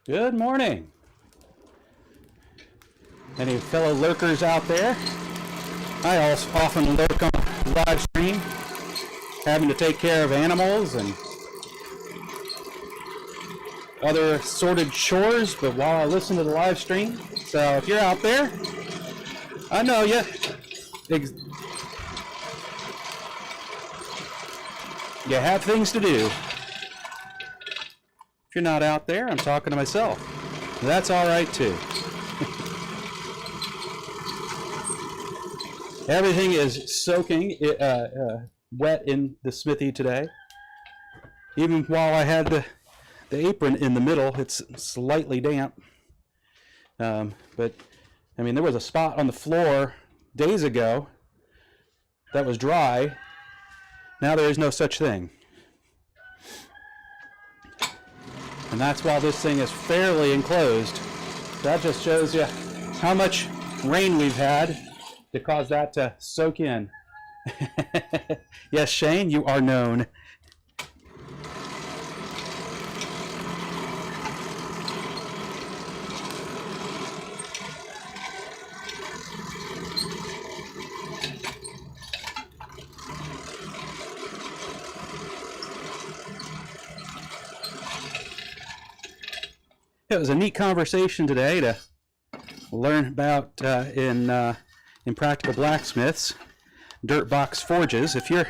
Good morning. Any fellow lurkers out there? I also often lurk on the live stream, having to take care of animals and other assorted chores, but while I listen to the live stream. So if you're out there, I know you. You have things to do. If you're not out there, I'm talking to myself. That's all right too. Everything is soaking wet in the Smithy today. Even while I had the apron in the middle, it's slightly damp. But I mean, there was a spot on the floor days ago that was dry. Now there is no such thing. And that's while this thing is fairly enclosed. That just shows you how much rain we've had to cause that to soak in. Yes, Shane, you are known. It was a neat conversation today to learn about in Practical Blacksmiths, dirt box forges. If you're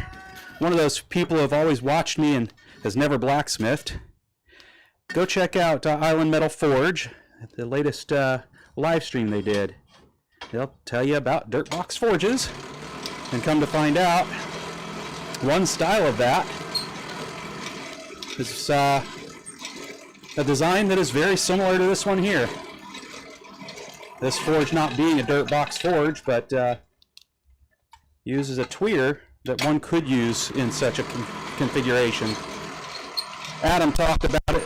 one of those people who have always watched me and has never blacksmithed, go check out Island Metal Forge, the latest live stream they did. They'll tell you about dirt box forges, and come to find out, one style of that is a design that is very similar to this one here. This forge not being a dirt box forge, but uses a tweeter that one could use in such a configuration. Adam talked about it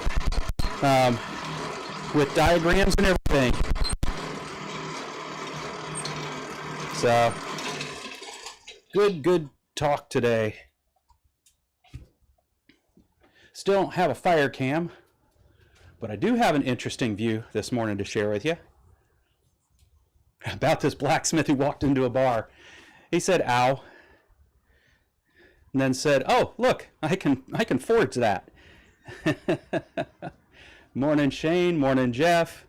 with diagrams and everything. So, good talk today. Still don't have a fire cam, but I do have an interesting view this morning to share with you about this blacksmith who walked into a bar. He said, "Ow," and then said, "Oh, look, I can forge that." Morning, Shane. Morning, Jeff.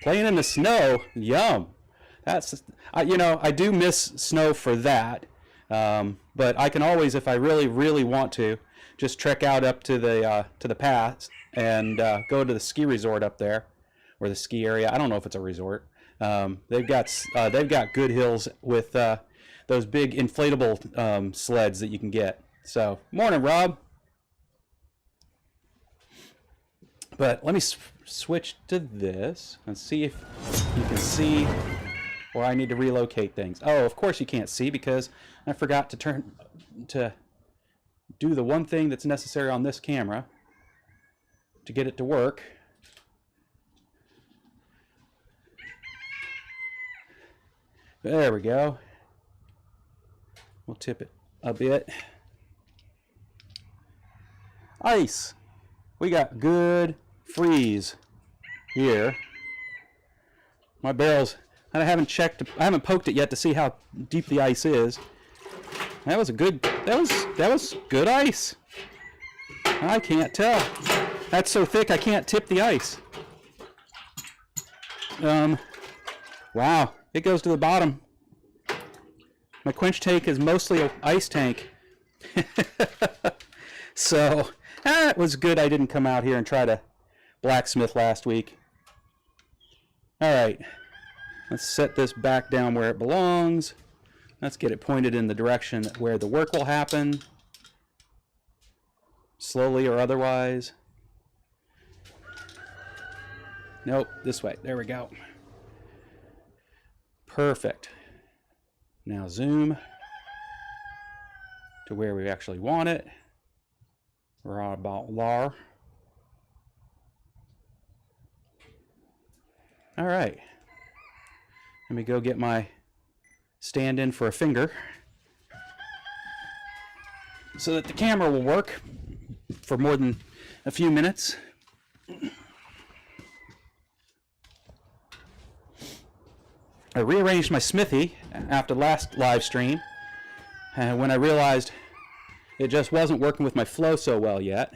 Playing in the snow, yum. That's I do miss snow for that. But I can always, if I really want to, just trek out up to the pass and go to the ski resort up there, or the ski area. I don't know if it's a resort. They've got good hills with those big inflatable sleds that you can get. So, morning, Rob. But let me switch to this and see if you can see where I need to relocate things. Oh, of course you can't see because I forgot to do the one thing that's necessary on this camera to get it to work. There we go. We'll tip it a bit. Ice. We got good freeze here. My barrels, I haven't poked it yet to see how deep the ice is. That was good ice. I can't tell. That's so thick I can't tip the ice. Wow, it goes to the bottom. My quench tank is mostly an ice tank. So, it was good I didn't come out here and try to blacksmith last week. All right, let's set this back down where it belongs. Let's get it pointed in the direction where the work will happen, slowly or otherwise. Nope, this way. There we go. Perfect. Now zoom to where we actually want it. We're about there. All right. Let me go get my stand-in for a finger. so that the camera will work for more than a few minutes. I rearranged my Smithy after the last live stream, and when I realized it just wasn't working with my flow so well yet.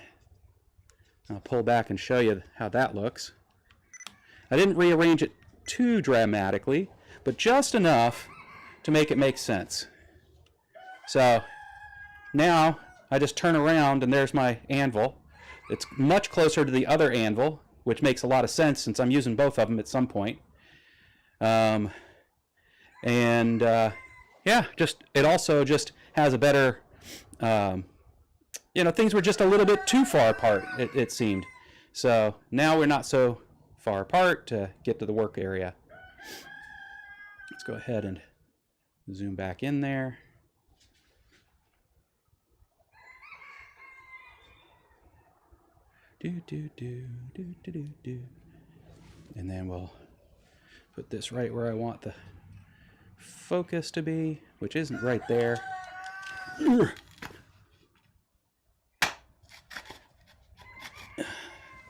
I'll pull back and show you how that looks. I didn't rearrange it too dramatically, but just enough to make it make sense. So now I just turn around and there's my anvil. It's much closer to the other anvil, which makes a lot of sense since I'm using both of them at some point. Yeah, it also just has a better, things were just a little bit too far apart, it seemed. So now we're not so far apart to get to the work area. Let's go ahead and zoom back in there. And then we'll put this right where I want the focus to be, which isn't right there. It's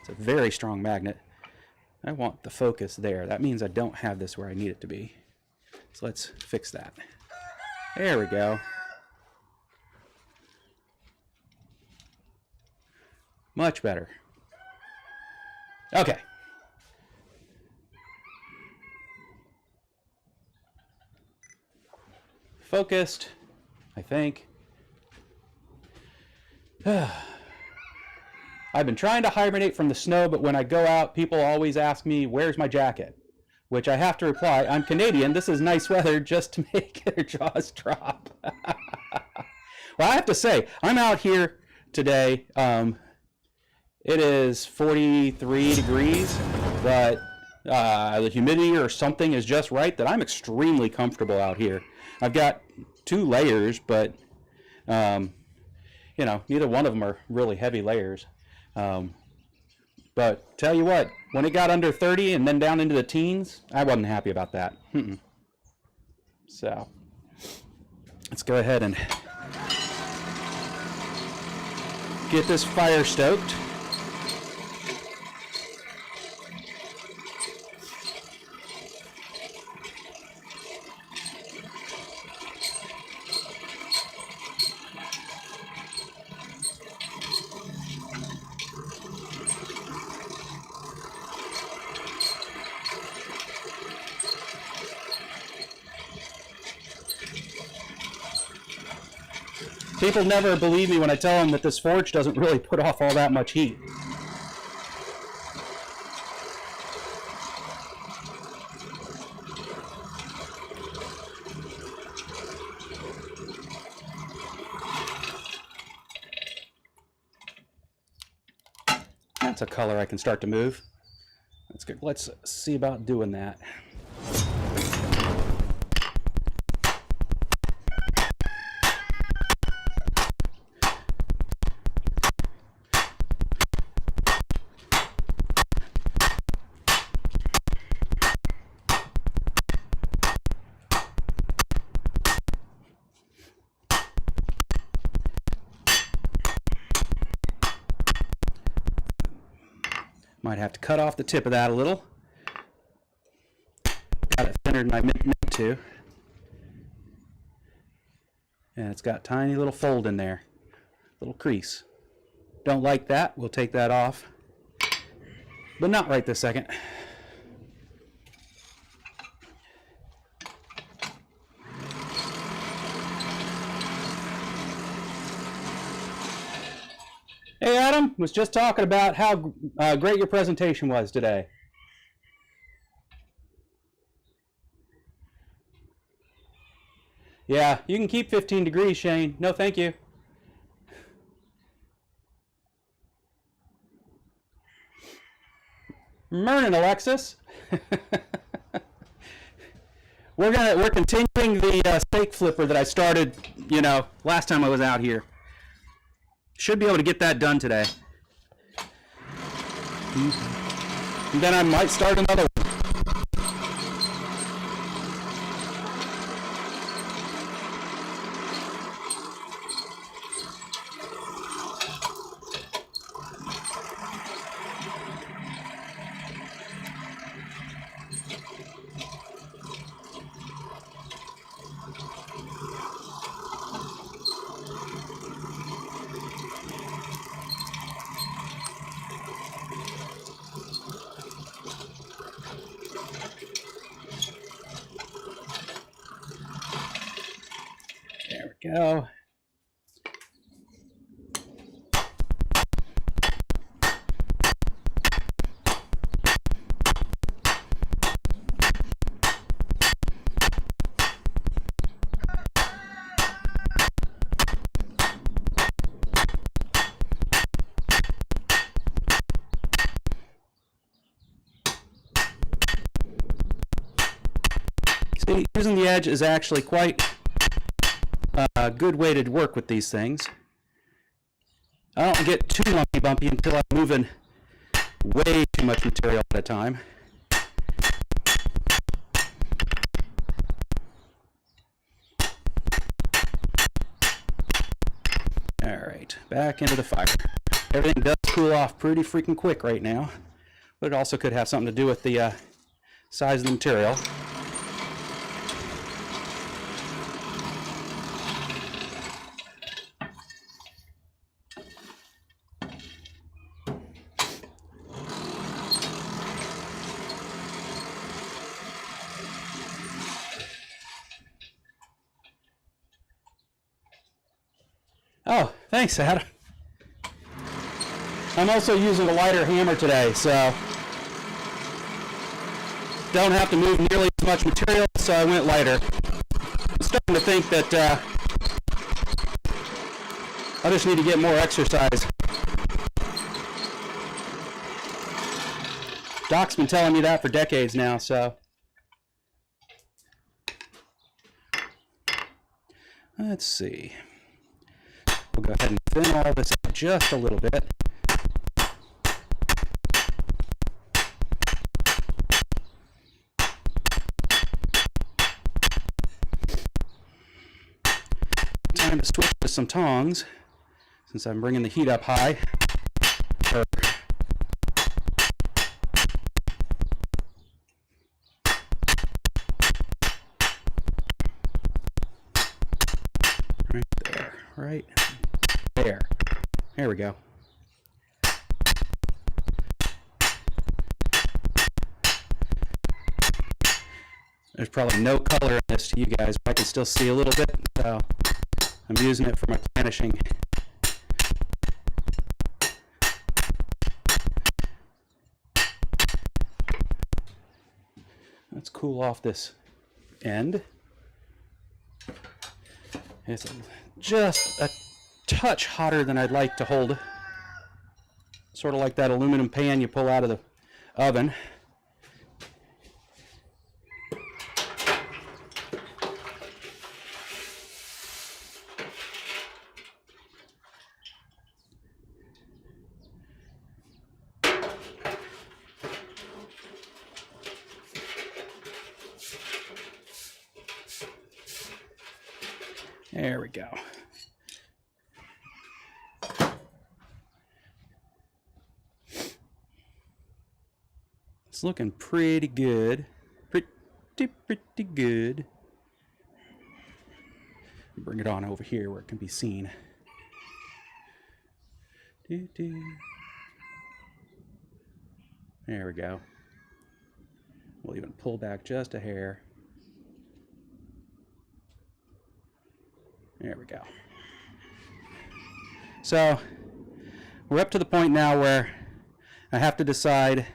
a very strong magnet. I want the focus there. That means I don't have this where I need it to be. So let's fix that. There we go. Much better. Okay. Focused, I think. I've been trying to hibernate from the snow, but when I go out, people always ask me, where's my jacket? Which I have to reply, I'm Canadian. This is nice weather just to make their jaws drop. Well, I have to say, I'm out here today. It is 43 degrees, but the humidity or something is just right that I'm extremely comfortable out here. I've got 2 layers, but neither one of them are really heavy layers. But tell you what, when it got under 30 and then down into the teens, I wasn't happy about that. So let's go ahead and get this fire stoked. People never believe me when I tell them that this forge doesn't really put off all that much heat. That's a color I can start to move. That's good. Let's see about doing that. Might have to cut off the tip of that a little. Got it thinner than I meant to. And it's got a tiny little fold in there. Little crease. Don't like that. We'll take that off. But not right this second. Hey Adam, was just talking about how great your presentation was today. Yeah, you can keep 15 degrees, Shane. No, thank you. Morning, Alexis. We're continuing the steak flipper that I started, last time I was out here. Should be able to get that done today. And then I might start another one. There we go. See, using the edge is actually quite a good way to work with these things. I don't get too lumpy bumpy until I'm moving way too much material at a time. Alright, back into the fire. Everything does cool off pretty freaking quick right now, but it also could have something to do with the size of the material. Oh, thanks, Adam. I'm also using a lighter hammer today, so don't have to move nearly as much material, so I went lighter. I'm starting to think that I just need to get more exercise. Doc's been telling me that for decades now, so. Let's see. We'll go ahead and thin all this up just a little bit. Time to switch to some tongs, since I'm bringing the heat up high. Right there. There we go. There's probably no color in this to you guys, but I can still see a little bit, so I'm using it for my planishing. Let's cool off this end. It's just a touch hotter than I'd like to hold. Sort of like that aluminum pan you pull out of the oven. There we go. It's looking pretty good. Pretty good. Bring it on over here where it can be seen. There we go. We'll even pull back just a hair. There we go. So we're up to the point now where I have to decide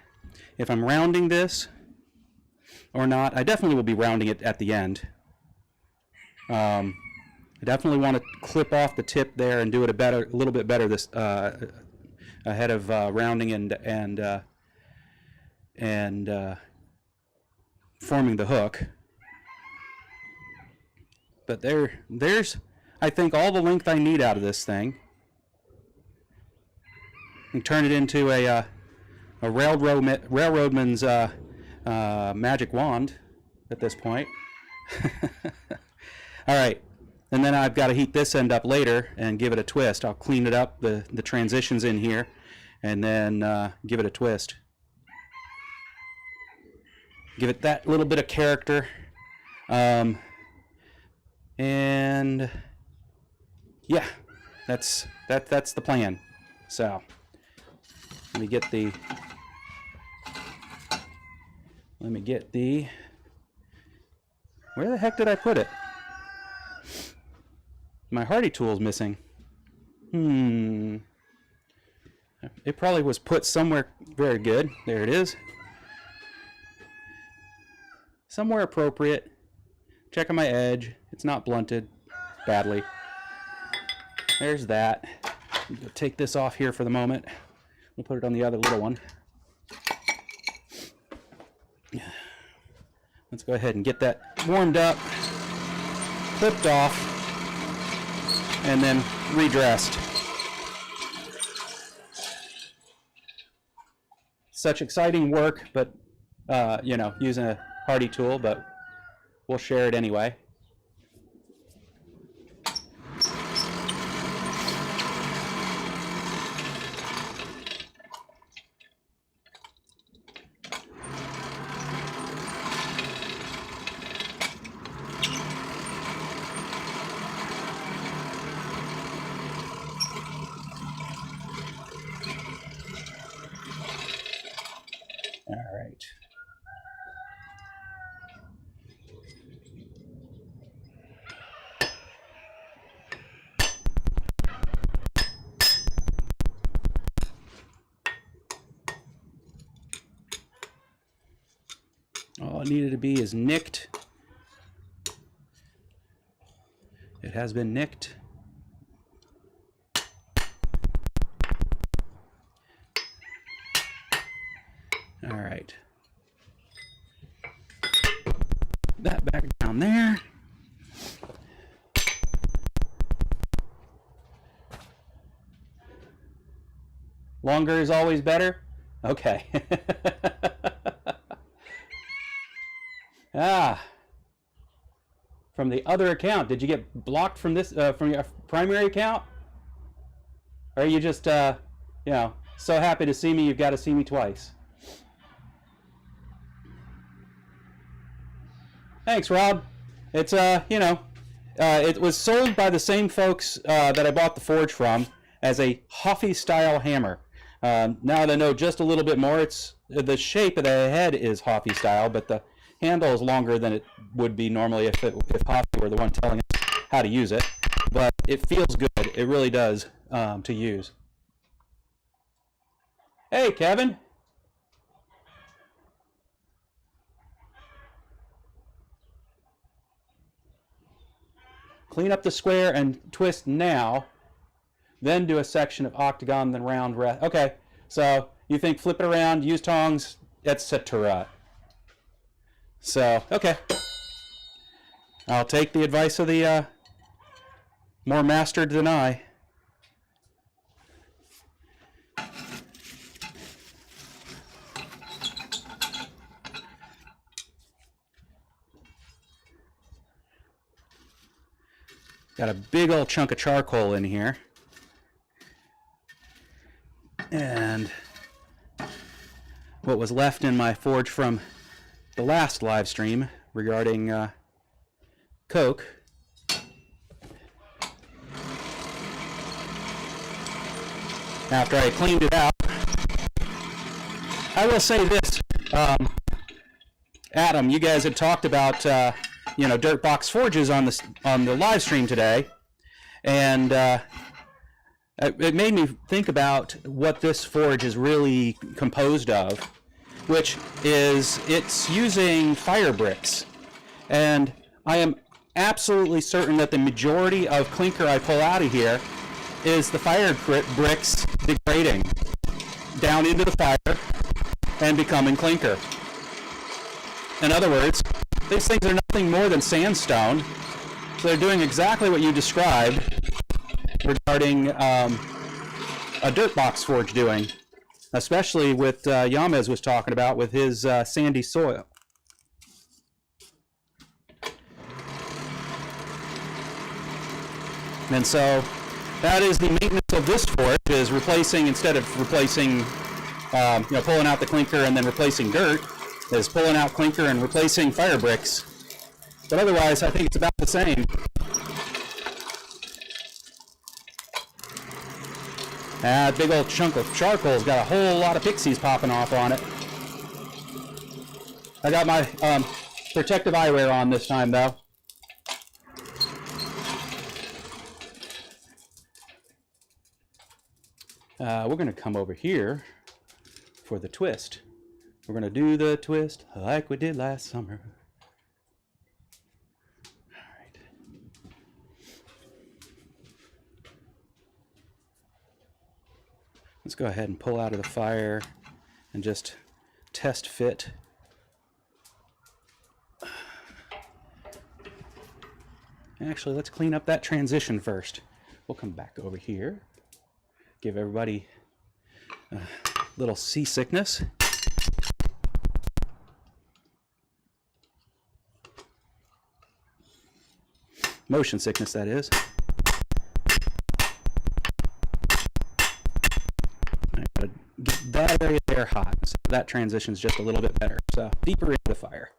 if I'm rounding this or not. I definitely will be rounding it at the end. I definitely want to clip off the tip there and do it a little bit better this ahead of rounding and forming the hook. But there's I think all the length I need out of this thing. And turn it into a railroadman's magic wand at this point. All right, and then I've got to heat this end up later and give it a twist. I'll clean it up, the transitions in here, and then give it a twist. Give it that little bit of character. And yeah, that's the plan. So let me get the where the heck did I put it? My hardy tool's missing. It probably was put somewhere very good. There it is. Somewhere appropriate. Checking my edge. It's not blunted badly. There's that. We'll take this off here for the moment. We'll put it on the other little one. Let's go ahead and get that warmed up, clipped off, and then redressed. Such exciting work, but you know, using a hardy tool, but we'll share it anyway. All right. All it needed to be is nicked. It has been nicked. All right. That back down there. Longer is always better? Okay. From the other account, did you get blocked from this, from your primary account? Or are you just, you know, so happy to see me, you've got to see me twice? Thanks, Rob. It's, you know, it was sold by the same folks that I bought the forge from as a Hoffy-style hammer. Now that I know just a little bit more, it's the shape of the head is Hoffy-style, but the handle is longer than it would be normally if Hoffy were the one telling us how to use it. But it feels good. It really does to use. Hey, Kevin. Clean up the square and twist now, then do a section of octagon, then round rest. Okay, so you think flip it around, use tongs, etc. So, okay. I'll take the advice of the more mastered than I. Got a big old chunk of charcoal in here. And what was left in my forge from the last live stream regarding coke. After I cleaned it out, I will say this, Adam, you guys had talked about you know, dirt box forges on the live stream today, and it made me think about what this forge is really composed of, which is it's using fire bricks, and I am absolutely certain that the majority of clinker I pull out of here is the fire bricks degrading down into the fire and becoming clinker. In other words, these things are nothing more than sandstone, so they're doing exactly what you described regarding a dirt box forge doing, especially with Yamez was talking about with his sandy soil. And so that is the maintenance of this forge, is replacing, instead of replacing, you know, pulling out the clinker and then replacing dirt, is pulling out clinker and replacing fire bricks. But otherwise, I think it's about the same. That big old chunk of charcoal's got a whole lot of pixies popping off on it. I got my protective eyewear on this time, though. We're going to come over here for the twist. We're going to do the twist like we did last summer. All right. Let's go ahead and pull out of the fire and just test fit. Actually, let's clean up that transition first. We'll come back over here. Give everybody a little seasickness. Motion sickness, that is. I gotta get that area there hot, so that transition's just a little bit better. So deeper into the fire.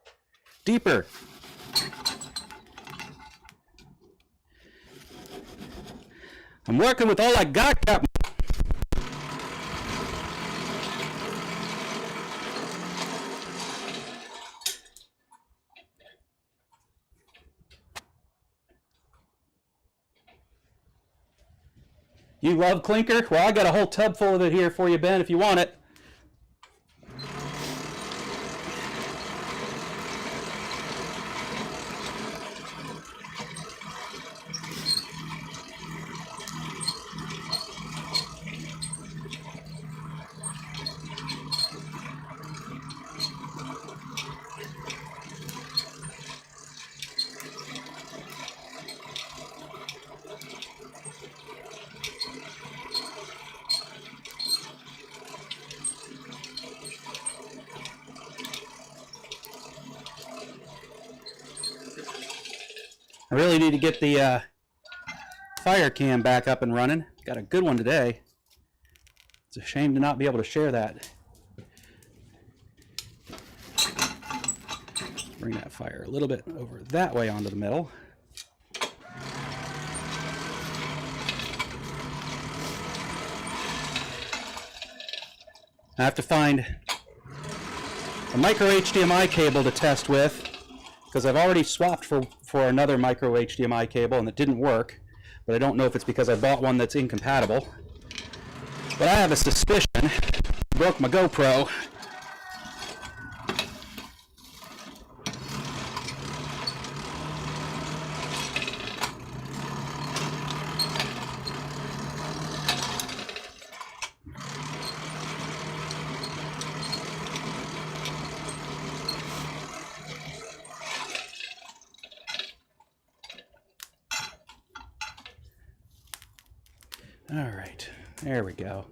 Deeper. I'm working with all I got, Captain. You love clinker? Well, I got a whole tub full of it here for you, Ben, if you want it. I really need to get the fire cam back up and running. Got a good one today. It's a shame to not be able to share that. Bring that fire a little bit over that way onto the middle. I have to find a micro HDMI cable to test with, because I've already swapped for another micro HDMI cable and it didn't work, but I don't know if it's because I bought one that's incompatible. But I have a suspicion I broke my GoPro. All right, there we go.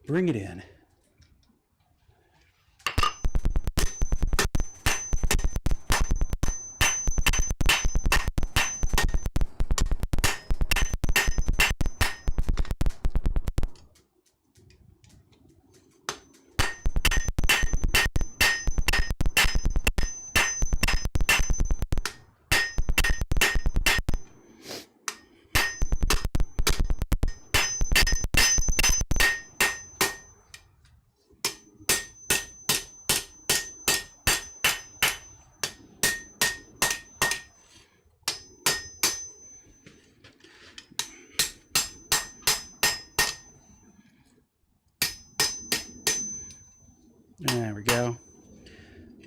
Bring it in. There we go.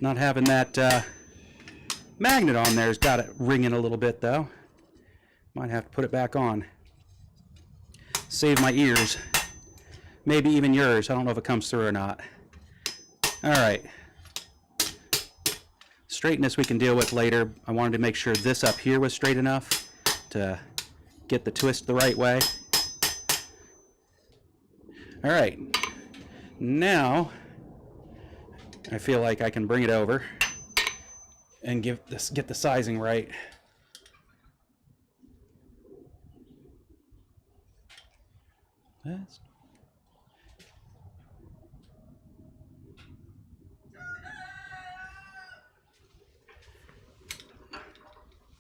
Not having that magnet on there's got it ringing a little bit though. Might have to put it back on. Save my ears. Maybe even yours. I don't know if it comes through or not. All right. Straightness we can deal with later. I wanted to make sure this up here was straight enough to get the twist the right way. All right. Now I feel like I can bring it over and get the sizing right.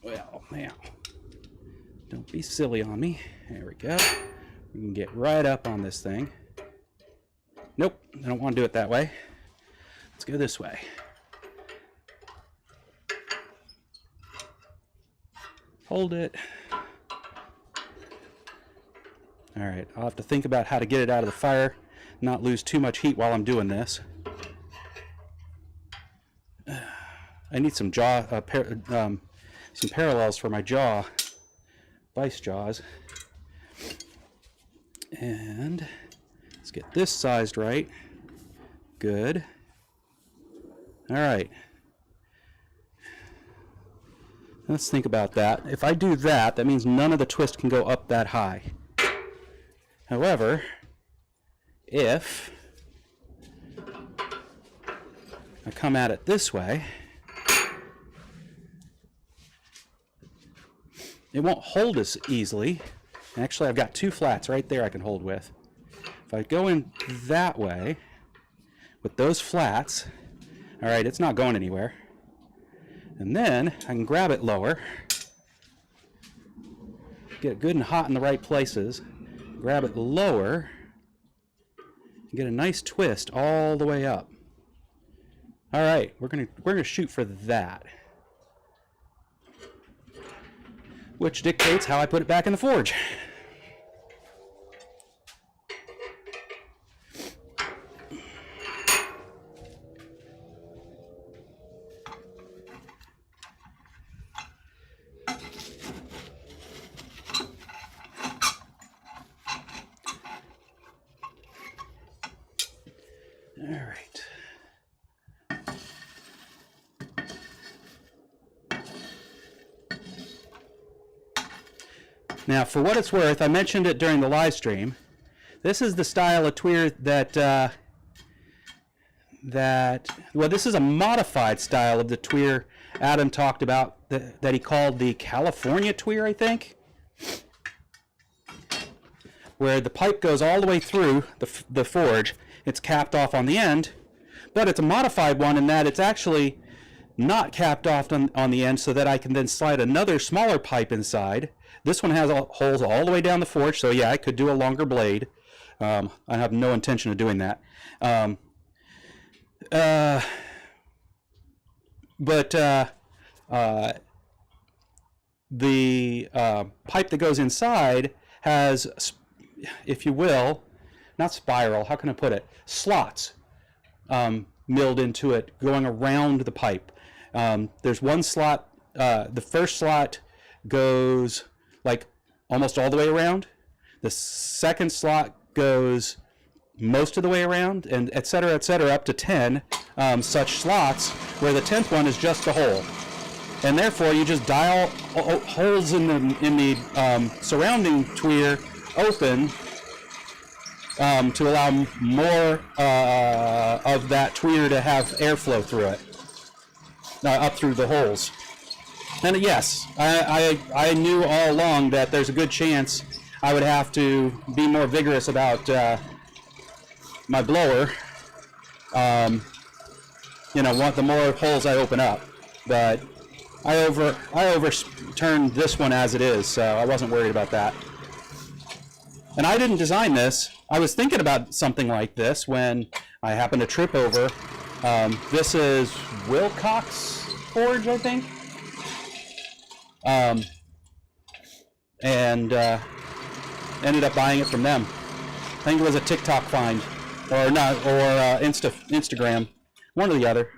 Well, now, don't be silly on me. There we go. We can get right up on this thing. Nope, I don't want to do it that way. Let's go this way. Hold it, All right, I'll have to think about how to get it out of the fire, not lose too much heat while I'm doing this. I need some some parallels for my jaw, vice jaws. And let's get this sized right. Good. All right. Let's think about that. If I do that, that means none of the twist can go up that high. However, if I come at it this way, it won't hold as easily. Actually, I've got two flats right there I can hold with. If I go in that way with those flats, all right, it's not going anywhere. And then I can grab it lower, get it good and hot in the right places, grab it lower, and get a nice twist all the way up. All right, we're gonna shoot for that, which dictates how I put it back in the forge. All right. Now, for what it's worth, I mentioned it during the live stream. This is the style of tweer well, this is a modified style of the tweer Adam talked about that he called the California tweer, I think, where the pipe goes all the way through the forge. It's capped off on the end, but it's a modified one in that it's actually not capped off on the end so that I can then slide another smaller pipe inside. This one has holes all the way down the forge, so yeah, I could do a longer blade. I have no intention of doing that. But the pipe that goes inside has, if you will, not spiral, how can I put it? Slots milled into it going around the pipe. There's one slot, the first slot goes like almost all the way around. The second slot goes most of the way around, and et cetera, up to 10 such slots, where the 10th one is just the hole. And therefore, you just dial holes in the surrounding tweer open to allow more of that tweer to have airflow through it, up through the holes. And yes, I knew all along that there's a good chance I would have to be more vigorous about my blower. The more holes I open up, but I overturned this one as it is, so I wasn't worried about that. And I didn't design this. I was thinking about something like this when I happened to trip over. This is Wilcox Forge, I think. And ended up buying it from them. I think it was a TikTok find, or not, or Instagram, one or the other.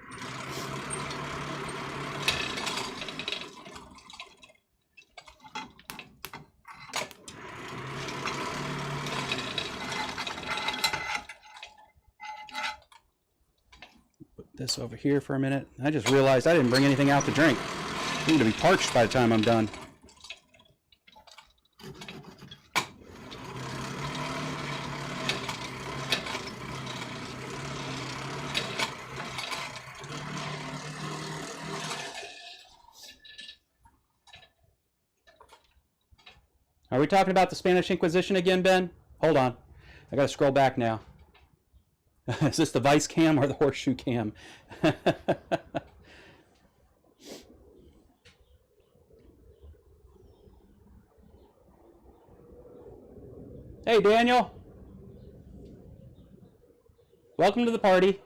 Put this over here for a minute. I just realized I didn't bring anything out to drink. I need to be parched by the time I'm done. Are we talking about the Spanish Inquisition again, Ben? Hold on. I got to scroll back now. Is this the vice cam or the horseshoe cam? Hey, Daniel. Welcome to the party.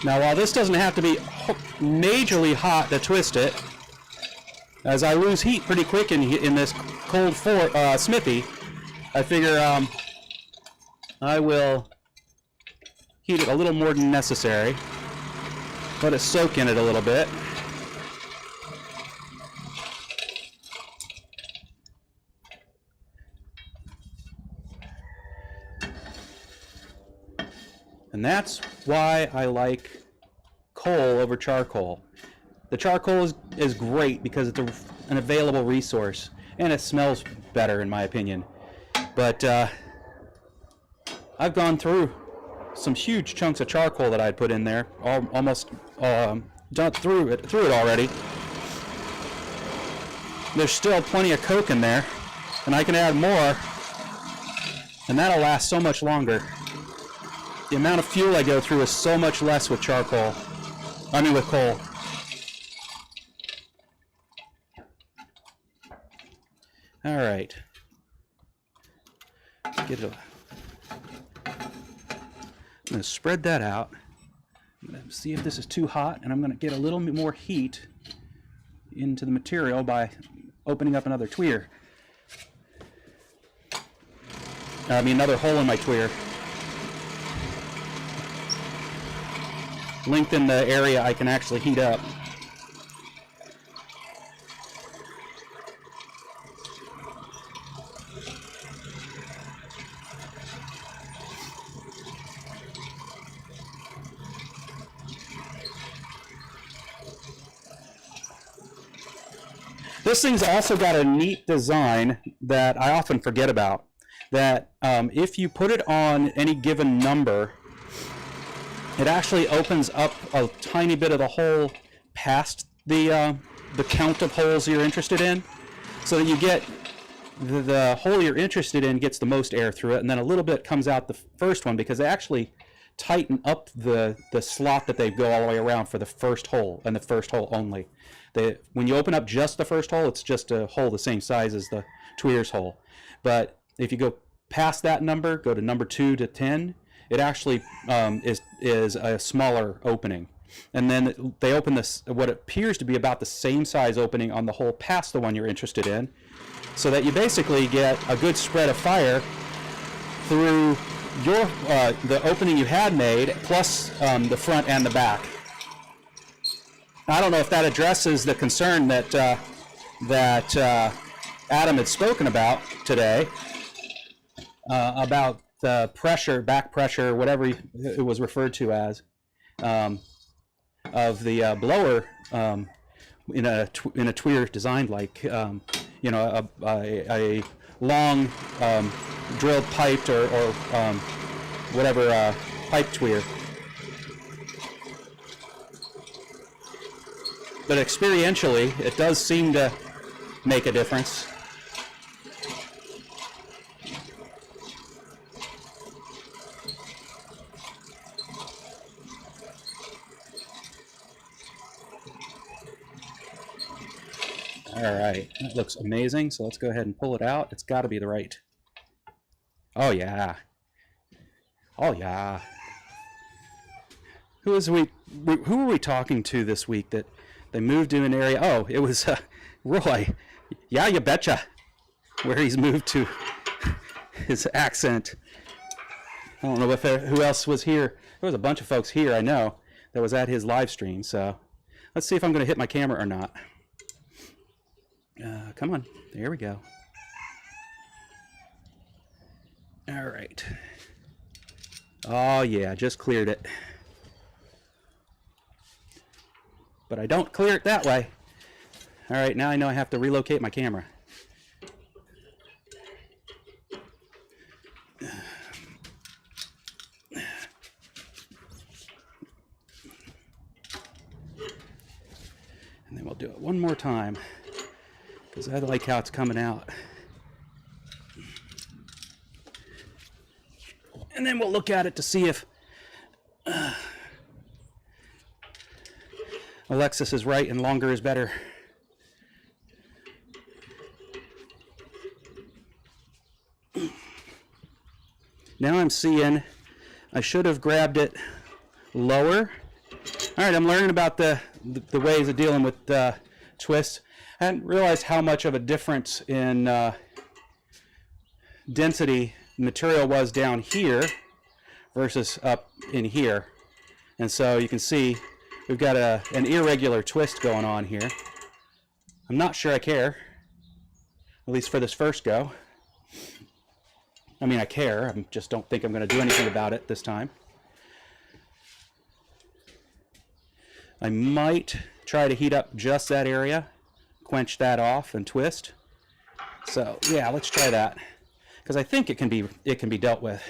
Now, while this doesn't have to be majorly hot to twist it, as I lose heat pretty quick in this cold Smithy, I figure I will heat it a little more than necessary. Let it soak in it a little bit. And that's why I like coal over charcoal. The charcoal is great because it's an available resource, and it smells better in my opinion. But I've gone through some huge chunks of charcoal that I'd put in there, almost done through it already. There's still plenty of coke in there, and I can add more, and that'll last so much longer. The amount of fuel I go through is so much less with charcoal. I mean with coal. All right. Let's get it. I'm going to spread that out. I'm going to see if this is too hot, and I'm going to get a little bit more heat into the material by opening up another tweer. I mean another hole in my tweer. Lengthen the area I can actually heat up. This thing's also got a neat design that I often forget about. That if you put it on any given number, it actually opens up a tiny bit of the hole past the count of holes you're interested in, so that you get the hole you're interested in gets the most air through it, and then a little bit comes out the first one, because they actually tighten up the slot that they go all the way around for the first hole, and the first hole only. When you open up just the first hole, it's just a hole the same size as the tweer's hole. But if you go past that number, go to number 2 to 10, it actually is a smaller opening. And then they open this, what appears to be about the same size opening on the hole past the one you're interested in, so that you basically get a good spread of fire through your the opening you had made, plus the front and the back. I don't know if that addresses the concern that Adam had spoken about today, about the pressure, back pressure, whatever it was referred to as, of the blower in a tweer designed like you know, a long drilled piped or whatever pipe tweer. But experientially, it does seem to make a difference. All right, that looks amazing. So let's go ahead and pull it out. It's got to be the right. Oh yeah. Oh yeah. Who were we talking to this week that they moved to an area? Oh, it was Roy. Yeah, you betcha. Where he's moved to his accent. I don't know if who else was here. There was a bunch of folks here, I know, that was at his live stream. So let's see if I'm going to hit my camera or not. Come on. There we go. All right. Oh, yeah, just cleared it. But I don't clear it that way. All right, now I know I have to relocate my camera. And then we'll do it one more time, because I like how it's coming out. And then we'll look at it to see if Alexis is right and longer is better. Now I'm seeing I should have grabbed it lower. All right, I'm learning about the ways of dealing with twists. I hadn't realized how much of a difference in density material was down here versus up in here. And so you can see we've got an irregular twist going on here. I'm not sure I care, at least for this first go. I mean, I care, I just don't think I'm going to do anything about it this time. I might try to heat up just that area, quench that off and twist. So yeah, let's try that, because I think it can be dealt with.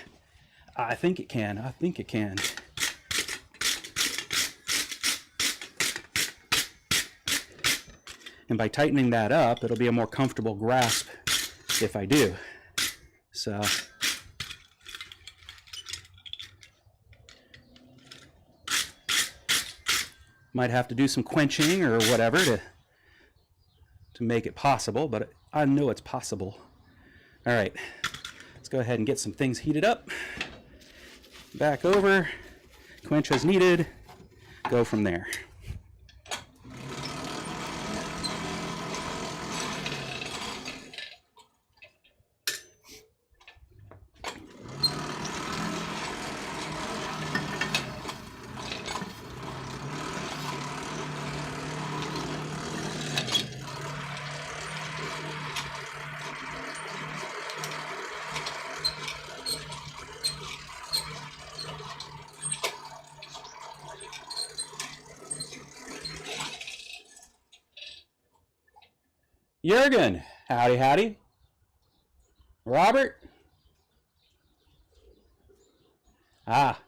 I think it can. And by tightening that up, it'll be a more comfortable grasp if I do. So might have to do some quenching or whatever to make it possible, but I know it's possible. All right, let's go ahead and get some things heated up. Back over, quench as needed, go from there. Jurgen, howdy, howdy. Robert? Ah,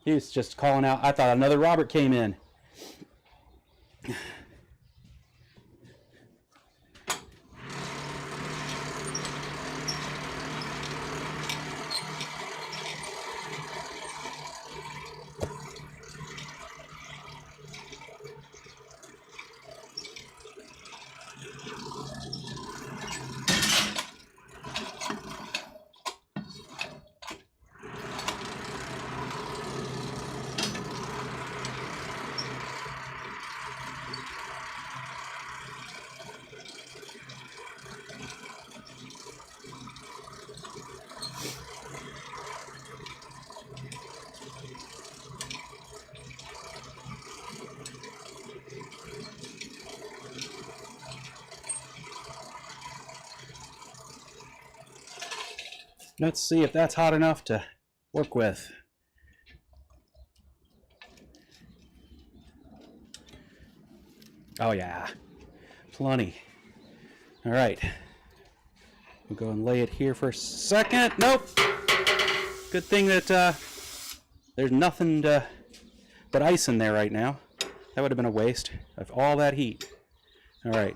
he was just calling out. I thought another Robert came in. Let's see if that's hot enough to work with. Oh yeah, plenty. All right, we'll go and lay it here for a second. Nope. Good thing that there's nothing but ice in there right now. That would have been a waste of all that heat. All right.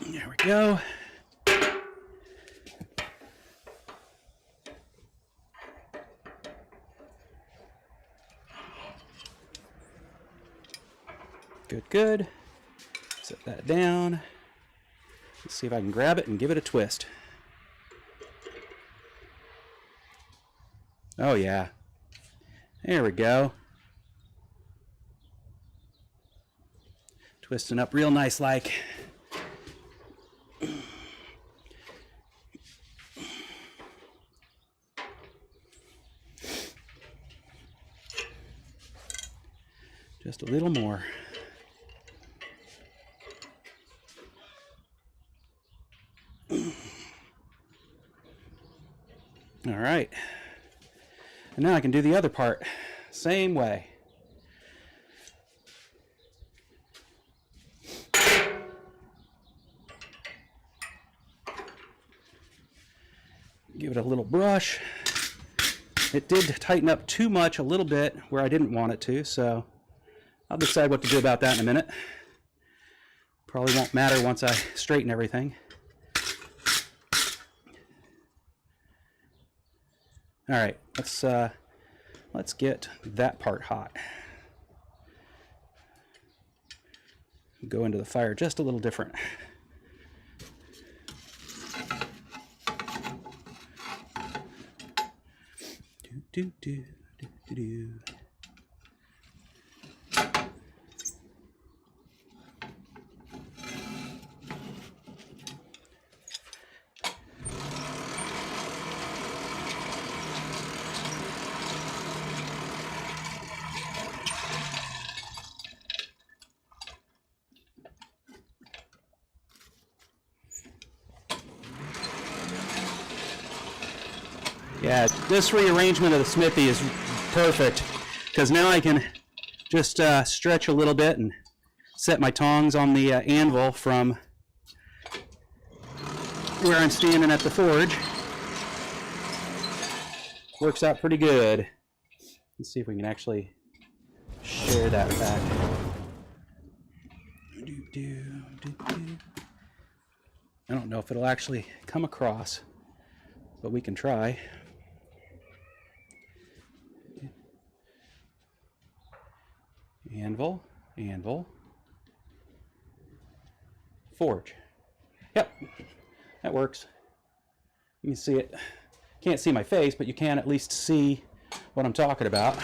There we go. Good, good. Set that down. Let's see if I can grab it and give it a twist. Oh yeah. There we go. Twisting up real nice like. Just a little more. All right. And now I can do the other part. Same way. Give it a little brush. It did tighten up too much a little bit where I didn't want it to, so I'll decide what to do about that in a minute. Probably won't matter once I straighten everything. All right, let's get that part hot. Go into the fire just a little different. Do, do, do, do, do, do. Yeah, this rearrangement of the Smithy is perfect because now I can just stretch a little bit and set my tongs on the anvil from where I'm standing at the forge. Works out pretty good. Let's see if we can actually share that back. I don't know if it'll actually come across, but we can try. Anvil, anvil, forge. Yep, that works. You can see it. Can't see my face, but you can at least see what I'm talking about.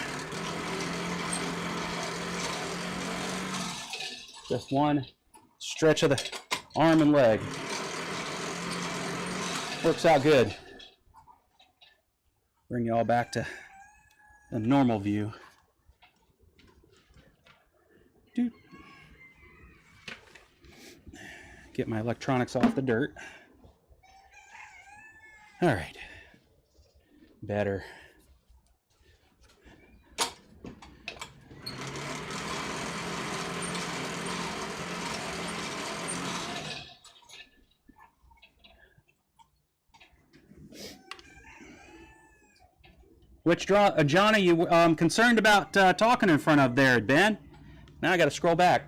Just one stretch of the arm and leg. Works out good. Bring you all back to the normal view. Get my electronics off the dirt. All right. Better. Which John are you concerned about talking in front of there, Ben? Now I got to scroll back.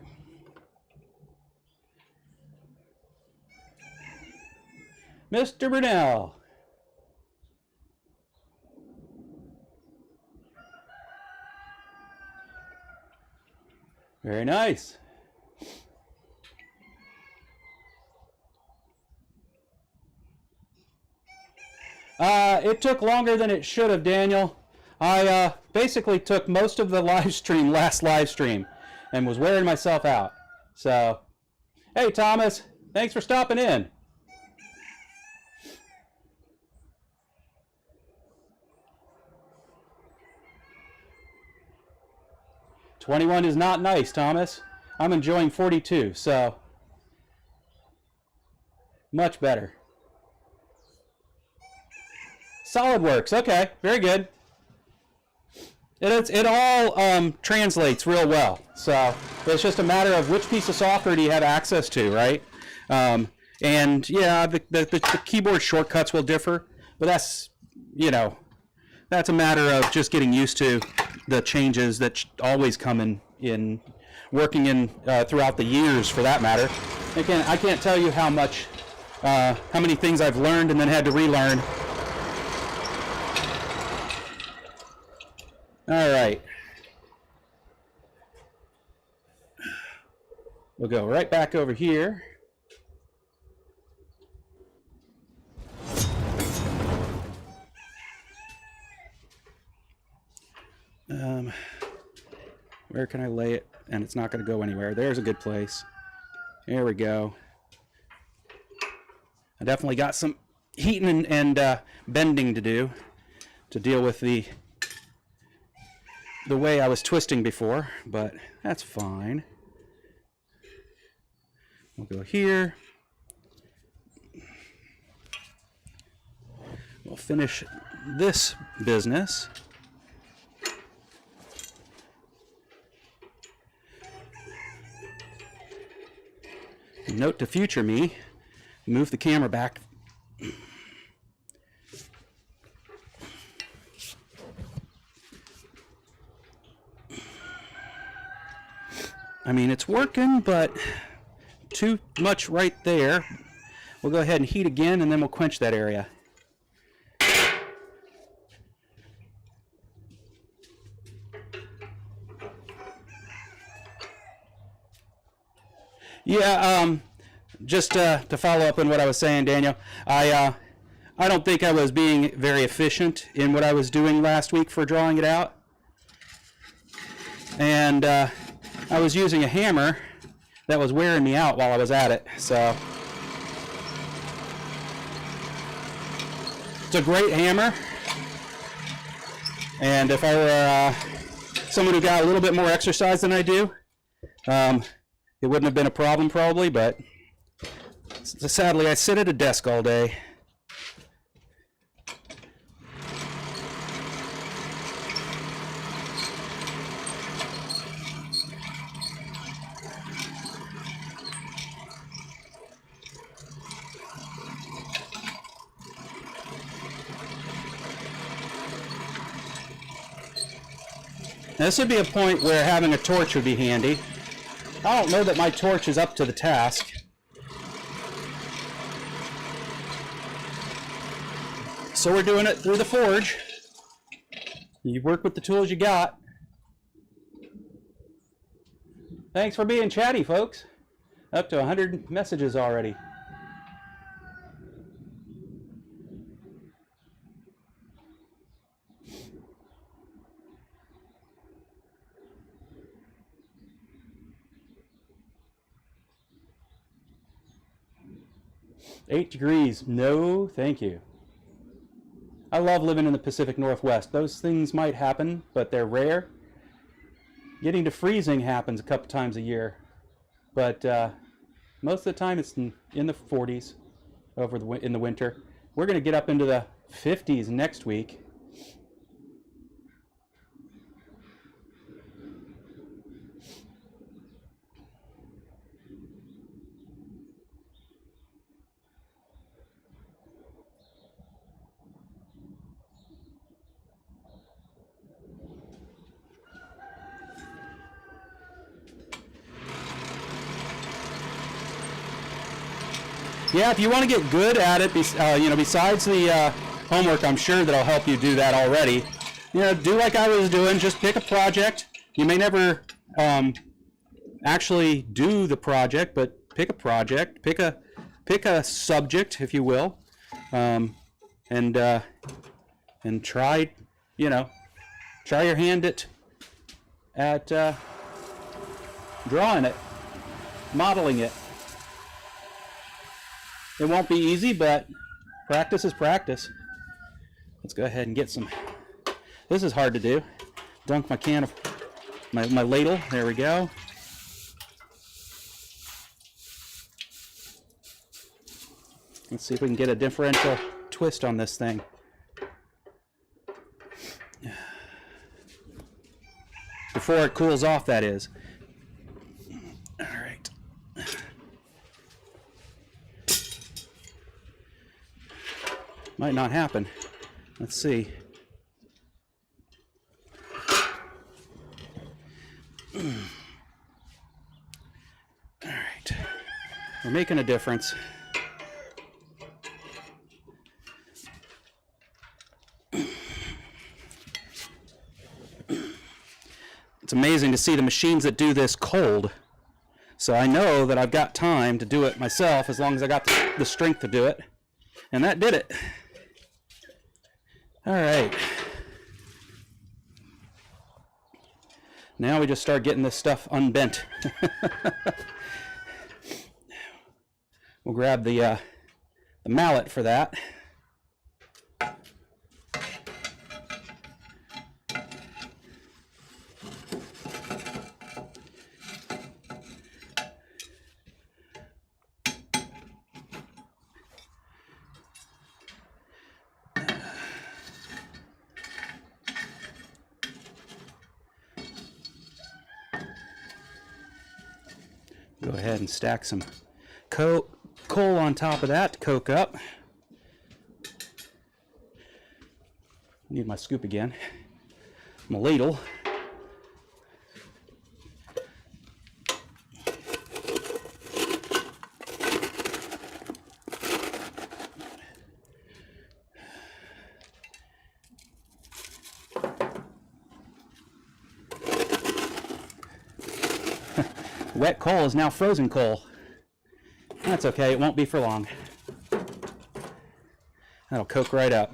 Mr. Brunel. Very nice. It took longer than it should have, Daniel. I basically took most of the last live stream, and was wearing myself out. So, hey Thomas, thanks for stopping in. "21 is not nice, Thomas. I'm enjoying 42, so much better. SolidWorks, okay, very good. It all translates real well. So it's just a matter of which piece of software do you have access to, right? And yeah, the keyboard shortcuts will differ, but that's, that's a matter of just getting used to the changes that always come in working in throughout the years, for that matter. Again, I can't tell you how many things I've learned and then had to relearn. All right. We'll go right back over here. Where can I lay it? And it's not going to go anywhere. There's a good place. There we go. I definitely got some heating and bending to do to deal with the way I was twisting before, but that's fine. We'll go here. We'll finish this business. Note to future me, move the camera back. I mean, it's working, but too much right there. We'll go ahead and heat again, and then we'll quench that area. Yeah, just to follow up on what I was saying, Daniel, I don't think I was being very efficient in what I was doing last week for drawing it out. And I was using a hammer that was wearing me out while I was at it. So it's a great hammer. And if I were someone who got a little bit more exercise than I do, it wouldn't have been a problem probably, but sadly I sit at a desk all day. Now, this would be a point where having a torch would be handy. I don't know that my torch is up to the task. So we're doing it through the forge. You work with the tools you got. Thanks for being chatty, folks. Up to 100 messages already. $8 degrees. No, thank you. I love living in the Pacific Northwest. Those things might happen, but they're rare. Getting to freezing happens a couple times a year, but most of the time it's in the 40s in the winter. We're going to get up into the 50s next week. Yeah, if you want to get good at it, besides the homework, I'm sure that'll help you do that already. Do like I was doing. Just pick a project. You may never actually do the project, but pick a project. Pick a subject, if you will, and try your hand at drawing it, modeling it. It won't be easy, but practice is practice. Let's go ahead and get some. This is hard to do. Dunk my can of my ladle. There we go. Let's see if we can get a differential twist on this thing. Before it cools off, that is. All right. Might not happen. Let's see. All right. We're making a difference. It's amazing to see the machines that do this cold. So I know that I've got time to do it myself as long as I got the strength to do it. And that did it. All right. Now we just start getting this stuff unbent. We'll grab the mallet for that. Go ahead and stack some coal on top of that to coke up. Need my scoop again. My ladle. Wet coal is now frozen coal. That's okay, it won't be for long. That'll coke right up.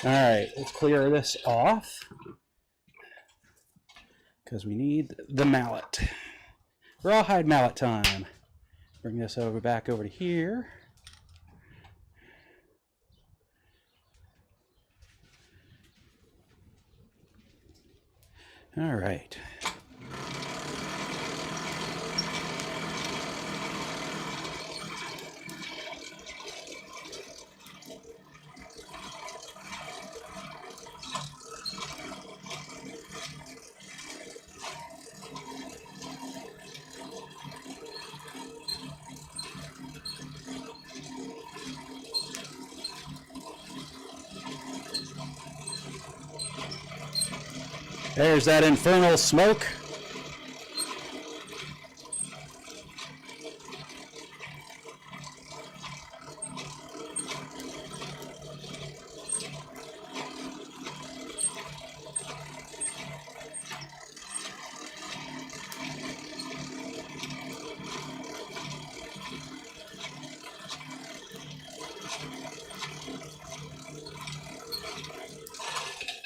All right, let's clear this off because we need the mallet. Rawhide mallet time. Bring this back over to here. All right. There's that infernal smoke.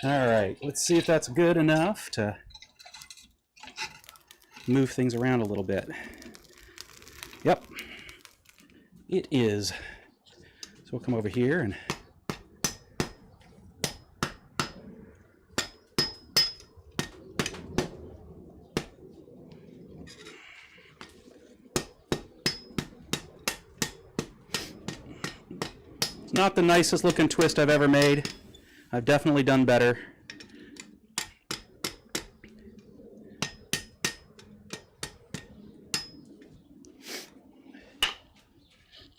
All right, let's see if that's good enough to move things around a little bit. Yep, it is. So we'll come over here and it's not the nicest looking twist I've ever made. I've definitely done better.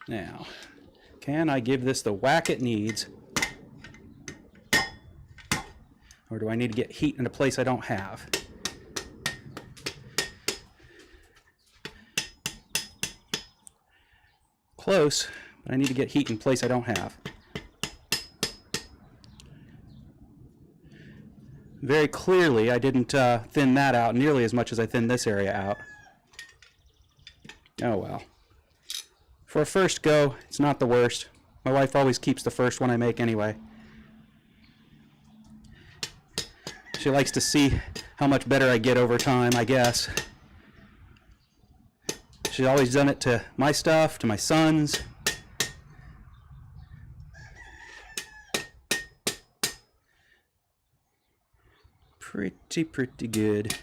Now, can I give this the whack it needs? Or do I need to get heat in a place I don't have? Close, but I need to get heat in a place I don't have. Very clearly, I didn't thin that out nearly as much as I thinned this area out. Oh well. For a first go, it's not the worst. My wife always keeps the first one I make anyway. She likes to see how much better I get over time, I guess. She's always done it to my stuff, to my sons. Pretty good.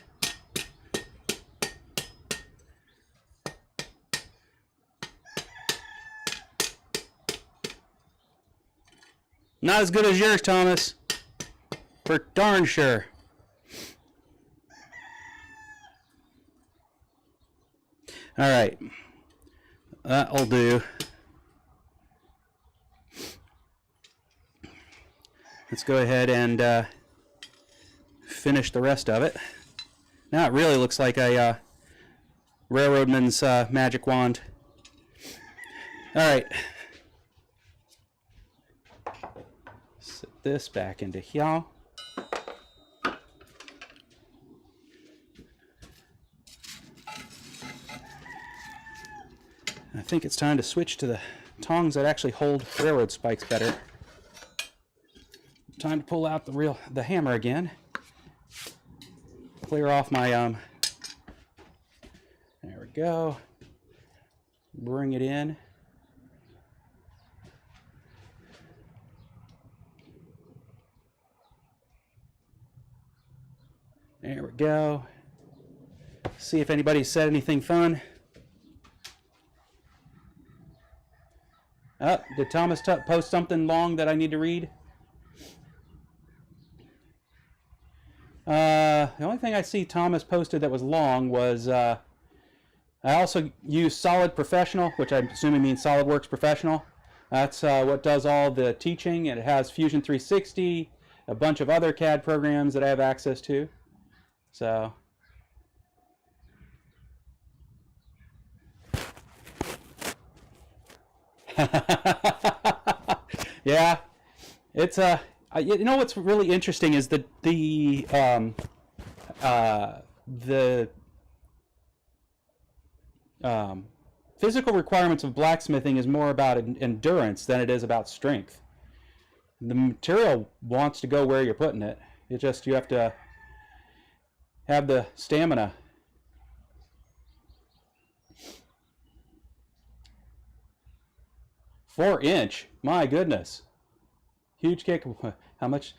Not as good as yours, Thomas. For darn sure. All right. That'll do. Let's go ahead and finish the rest of it. Now it really looks like a railroadman's magic wand. All right. Set this back into here. I think it's time to switch to the tongs that actually hold railroad spikes better. Time to pull out the hammer again. clear off my there we go. Bring it in. There we go. See if anybody said anything fun. Did Thomas post something long that I need to read? The only thing I see Thomas posted that was long was I also use Solid Professional, which I'm assuming means SolidWorks Professional. That's what does all the teaching, and it has Fusion 360, a bunch of other CAD programs that I have access to. So yeah, it's you know what's really interesting is that the physical requirements of blacksmithing is more about endurance than it is about strength. The material wants to go where you're putting it. It just, you have to have the stamina. "4" my goodness, huge kick. How much?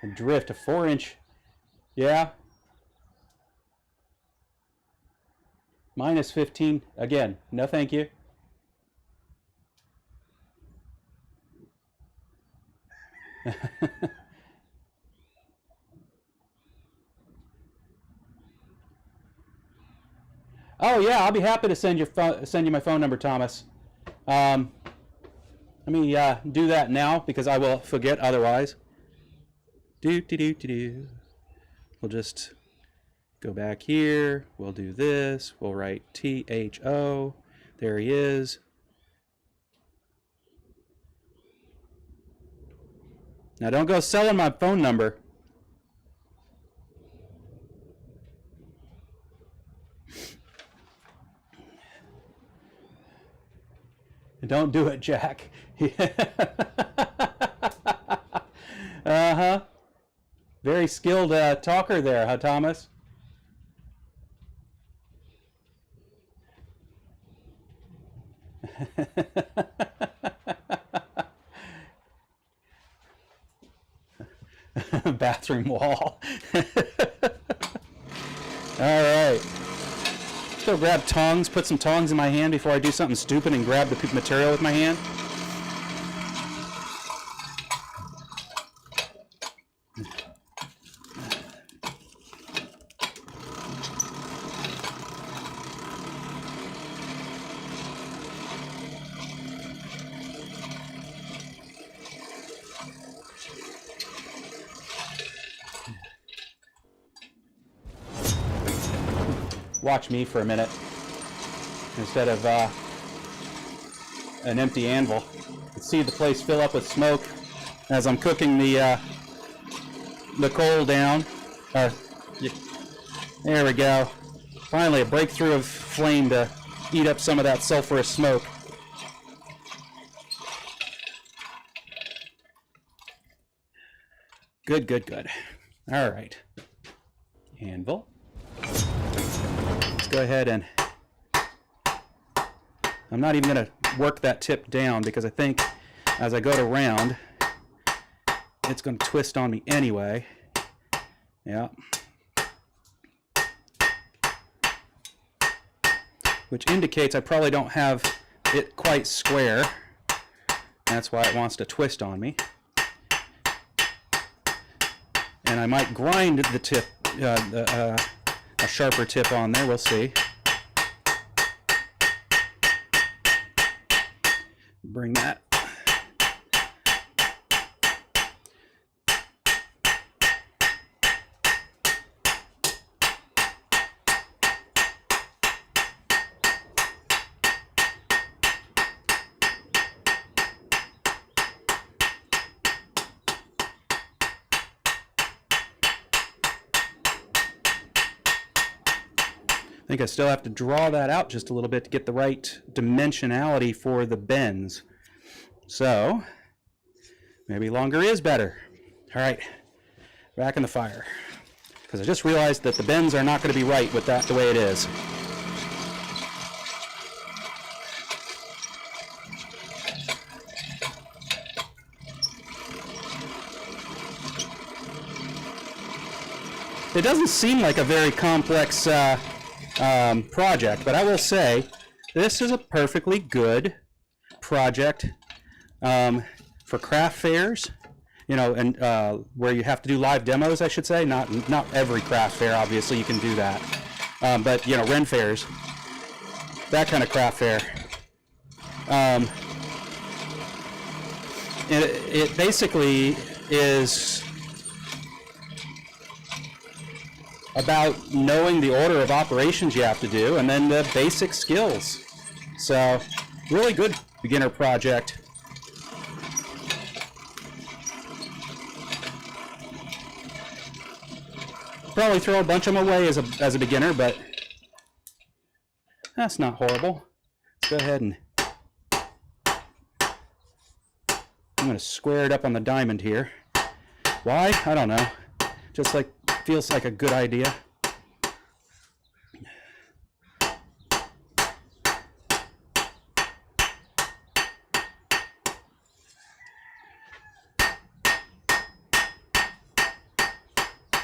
A drift, a 4". Yeah, -15 again. No, thank you. Oh yeah, I'll be happy to send you my phone number, Thomas. Let me do that now because I will forget otherwise. We'll just go back here. We'll do this. We'll write THO. There he is. Now don't go selling my phone number. Don't do it, Jack. Uh-huh. Very skilled talker there, huh, Thomas? Bathroom wall. All right. Let's go grab tongs, put some tongs in my hand before I do something stupid and grab the material with my hand. Watch me for a minute instead of an empty anvil. You can see the place fill up with smoke as I'm cooking the coal down. There we go. Finally, a breakthrough of flame to eat up some of that sulfurous smoke. Good, good, good. All right. Anvil. Let's go ahead and... I'm not even going to work that tip down because I think as I go to round, it's going to twist on me anyway. Yeah. Which indicates I probably don't have it quite square. That's why it wants to twist on me. And I might grind the tip, a sharper tip on there. We'll see. Bring that. I think I still have to draw that out just a little bit to get the right dimensionality for the bends. So, maybe longer is better. All right, back in the fire. because I just realized that the bends are not going to be right with that the way it is. It doesn't seem like a very complex project, but I will say this is a perfectly good project for craft fairs, you know, and where you have to do live demos, I should say. Not every craft fair, obviously, you can do that, but you know, Ren fairs, that kind of craft fair. It basically is about knowing the order of operations you have to do, and then the basic skills. So, really good beginner project. Probably throw a bunch of them away as a beginner, but that's not horrible. Let's go ahead and I'm going to square it up on the diamond here. Why? I don't know. Just like feels like a good idea.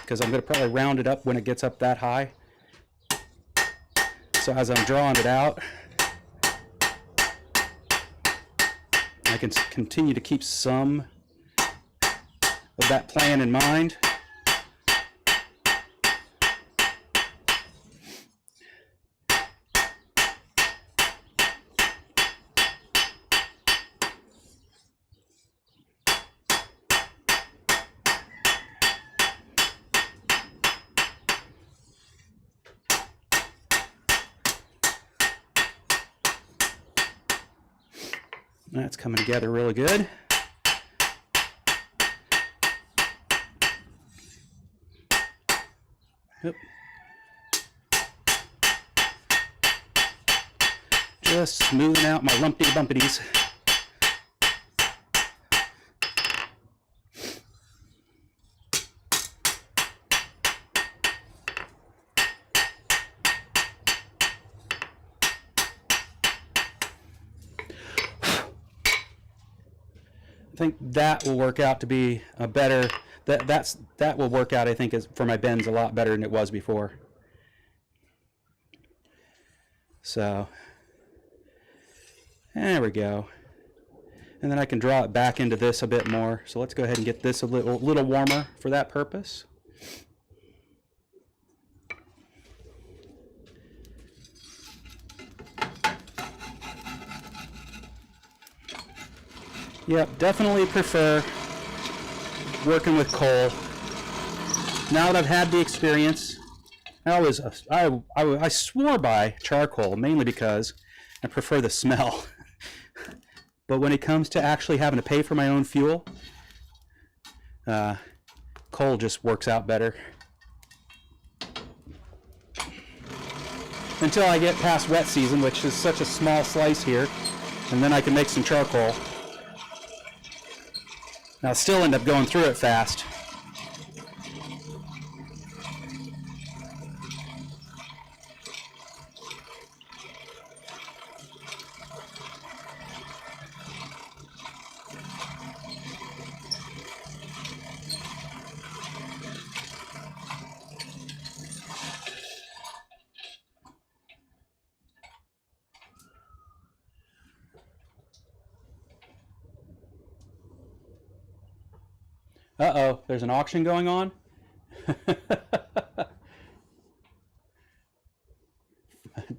Because I'm going to probably round it up when it gets up that high. So as I'm drawing it out, I can continue to keep some of that plan in mind. That's coming together really good. Yep. Just smoothing out my lumpy bumpities. I think that will work out to be a better, that will work out, I think, is for my bends a lot better than it was before. So, there we go. And then I can draw it back into this a bit more. So let's go ahead and get this a little warmer for that purpose. Yep, definitely prefer working with coal. Now that I've had the experience, I swore by charcoal, mainly because I prefer the smell. But when it comes to actually having to pay for my own fuel, coal just works out better. Until I get past wet season, which is such a small slice here, and then I can make some charcoal. I'll still end up going through it fast. Uh-oh, there's an auction going on?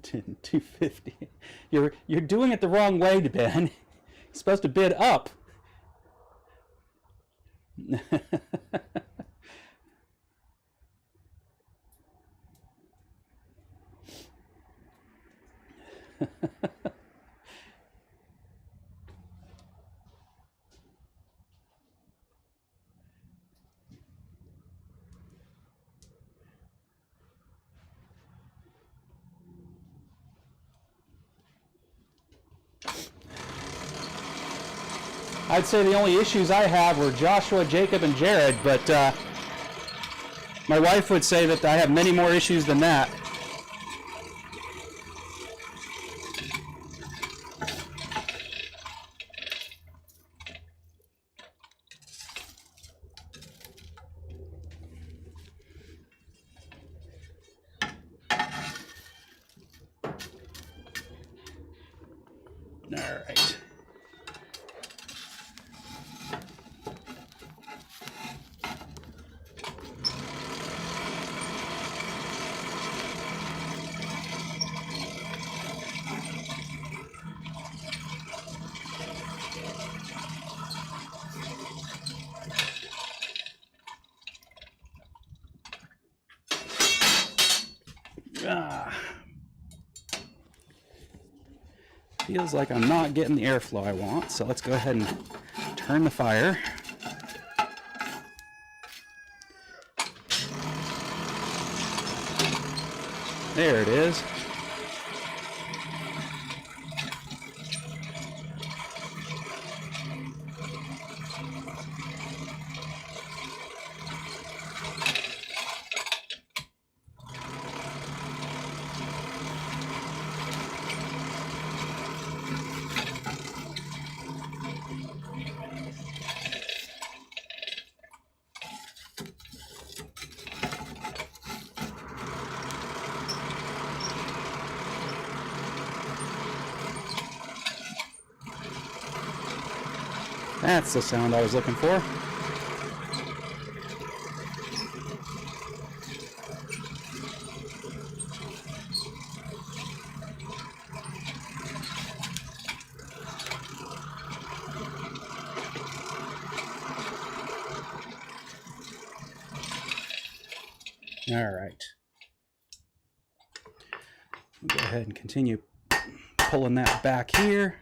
$250. You're doing it the wrong way, Ben. You're supposed to bid up. I'd say the only issues I have were Joshua, Jacob, and Jared, but My wife would say that I have many more issues than that. All right. Feels like I'm not getting the airflow I want, so let's go ahead and turn the fire. There it is. That's the sound I was looking for. All right. We'll go ahead and continue pulling that back here.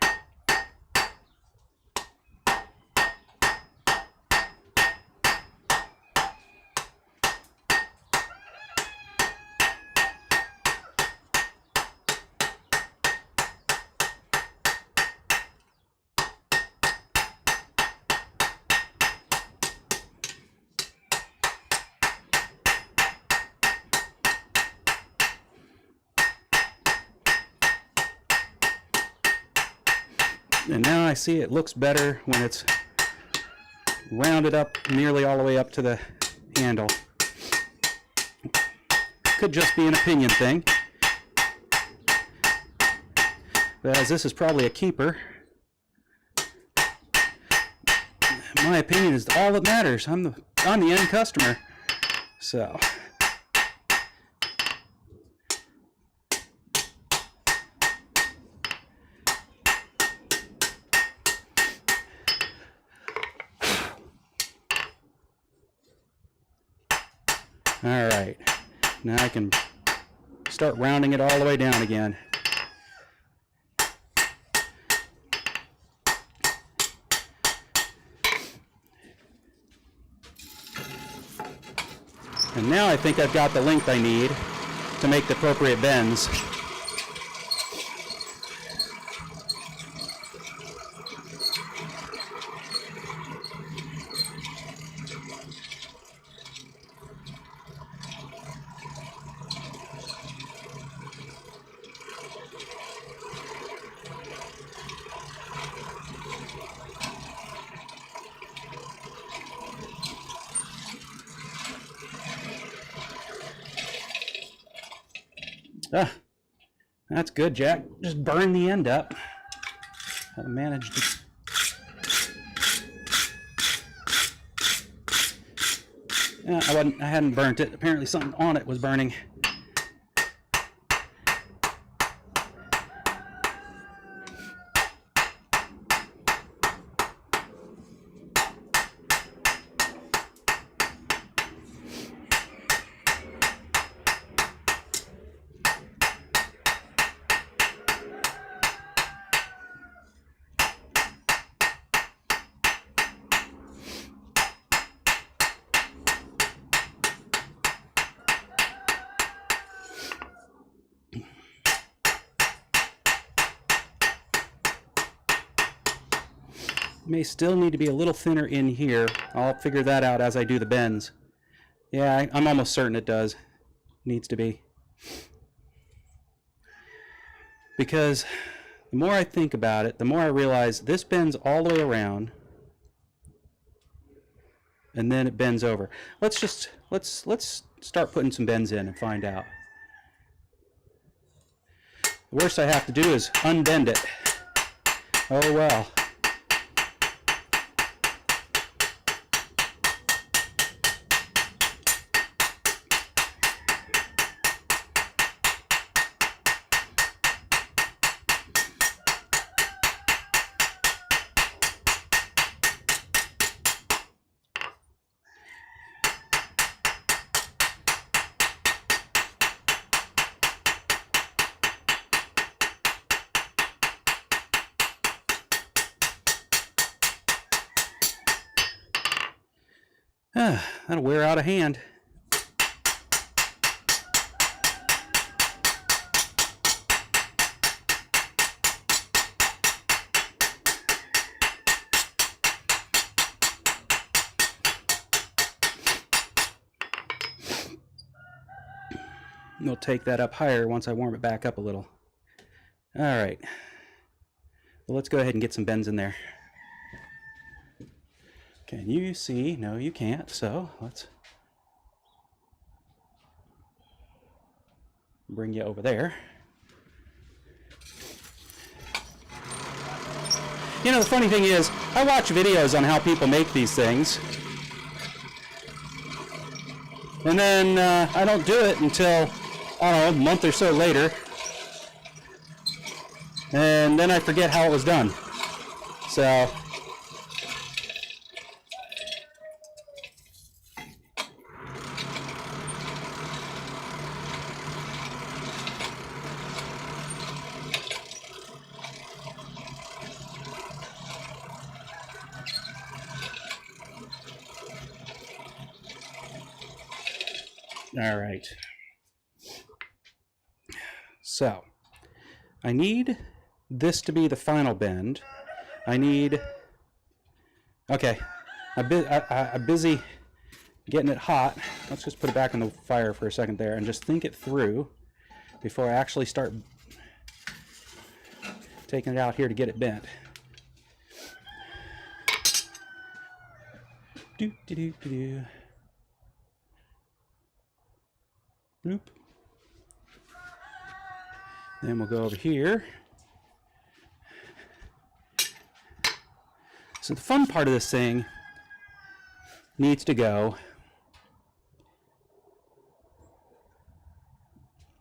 And now I see it looks better when it's rounded up nearly all the way up to the handle. Could just be an opinion thing, but as this is probably a keeper, my opinion is all that matters. I'm the end customer, so. All right, now I can start rounding it all the way down again. And now I think I've got the length I need to make the appropriate bends. Ah, that's good, Jack. Just burn the end up. I managed to. Yeah, I hadn't burnt it. Apparently something on it was burning. May still need to be a little thinner in here. I'll figure that out as I do the bends. Yeah, I'm almost certain it does. Needs to be. Because the more I think about it, the more I realize this bends all the way around, and then it bends over. Let's start putting some bends in and find out. The worst I have to do is unbend it. Oh well. That'll wear out a hand. We'll take that up higher once I warm it back up a little. All right. Well, let's go ahead and get some bends in there. Can you see? No, you can't. So let's bring you over there. You know, the funny thing is, I watch videos on how people make these things. And then I don't do it until, I don't know, a month or so later. And then I forget how it was done. So all right. So I need this to be the final bend. I need, okay, I'm busy getting it hot. Let's just put it back in the fire for a second there and just think it through before I actually start taking it out here to get it bent. Do do do do do. Bloop. Then we'll go over here. So the fun part of this thing needs to go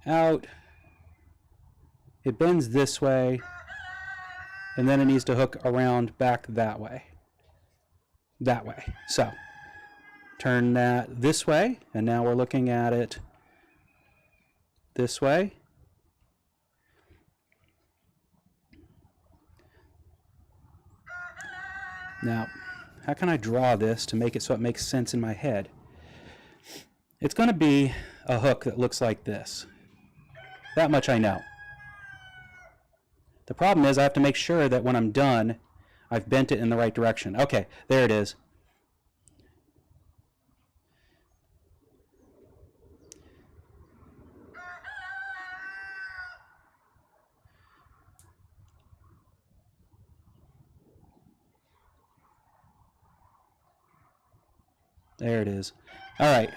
out. It bends this way, and then it needs to hook around back that way. That way. So turn that this way, and now we're looking at it this way. Now, how can I draw this to make it so it makes sense in my head? It's going to be a hook that looks like this. That much I know. The problem is I have to make sure that when I'm done, I've bent it in the right direction. Okay, there it is. There it is. All right.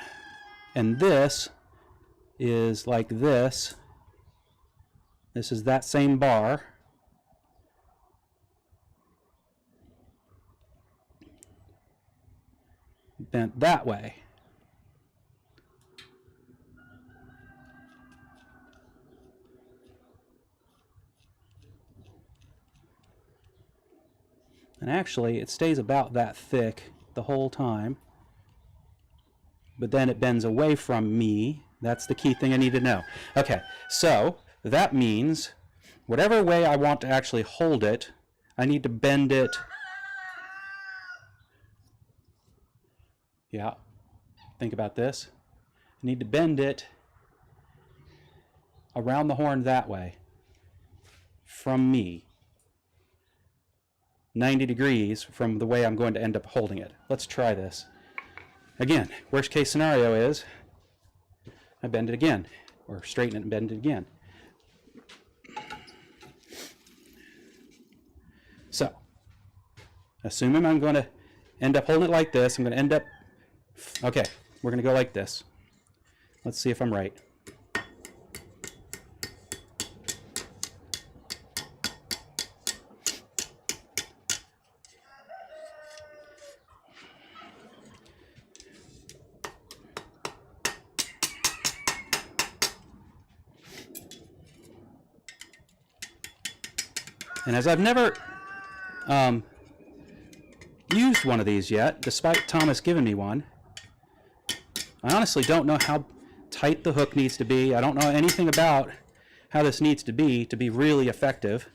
And this is like this. This is that same bar. Bent that way. And actually, it stays about that thick the whole time. But then it bends away from me. That's the key thing I need to know. Okay, so that means whatever way I want to actually hold it, I need to bend it. Yeah, think about this. I need to bend it around the horn that way from me. 90 degrees from the way I'm going to end up holding it. Let's try this. Again, worst case scenario is I bend it again, or straighten it and bend it again. So, assuming I'm going to end up holding it like this, I'm going to end up, okay, we're going to go like this. Let's see if I'm right. And as I've never used one of these yet, despite Thomas giving me one, I honestly don't know how tight the hook needs to be. I don't know anything about how this needs to be really effective.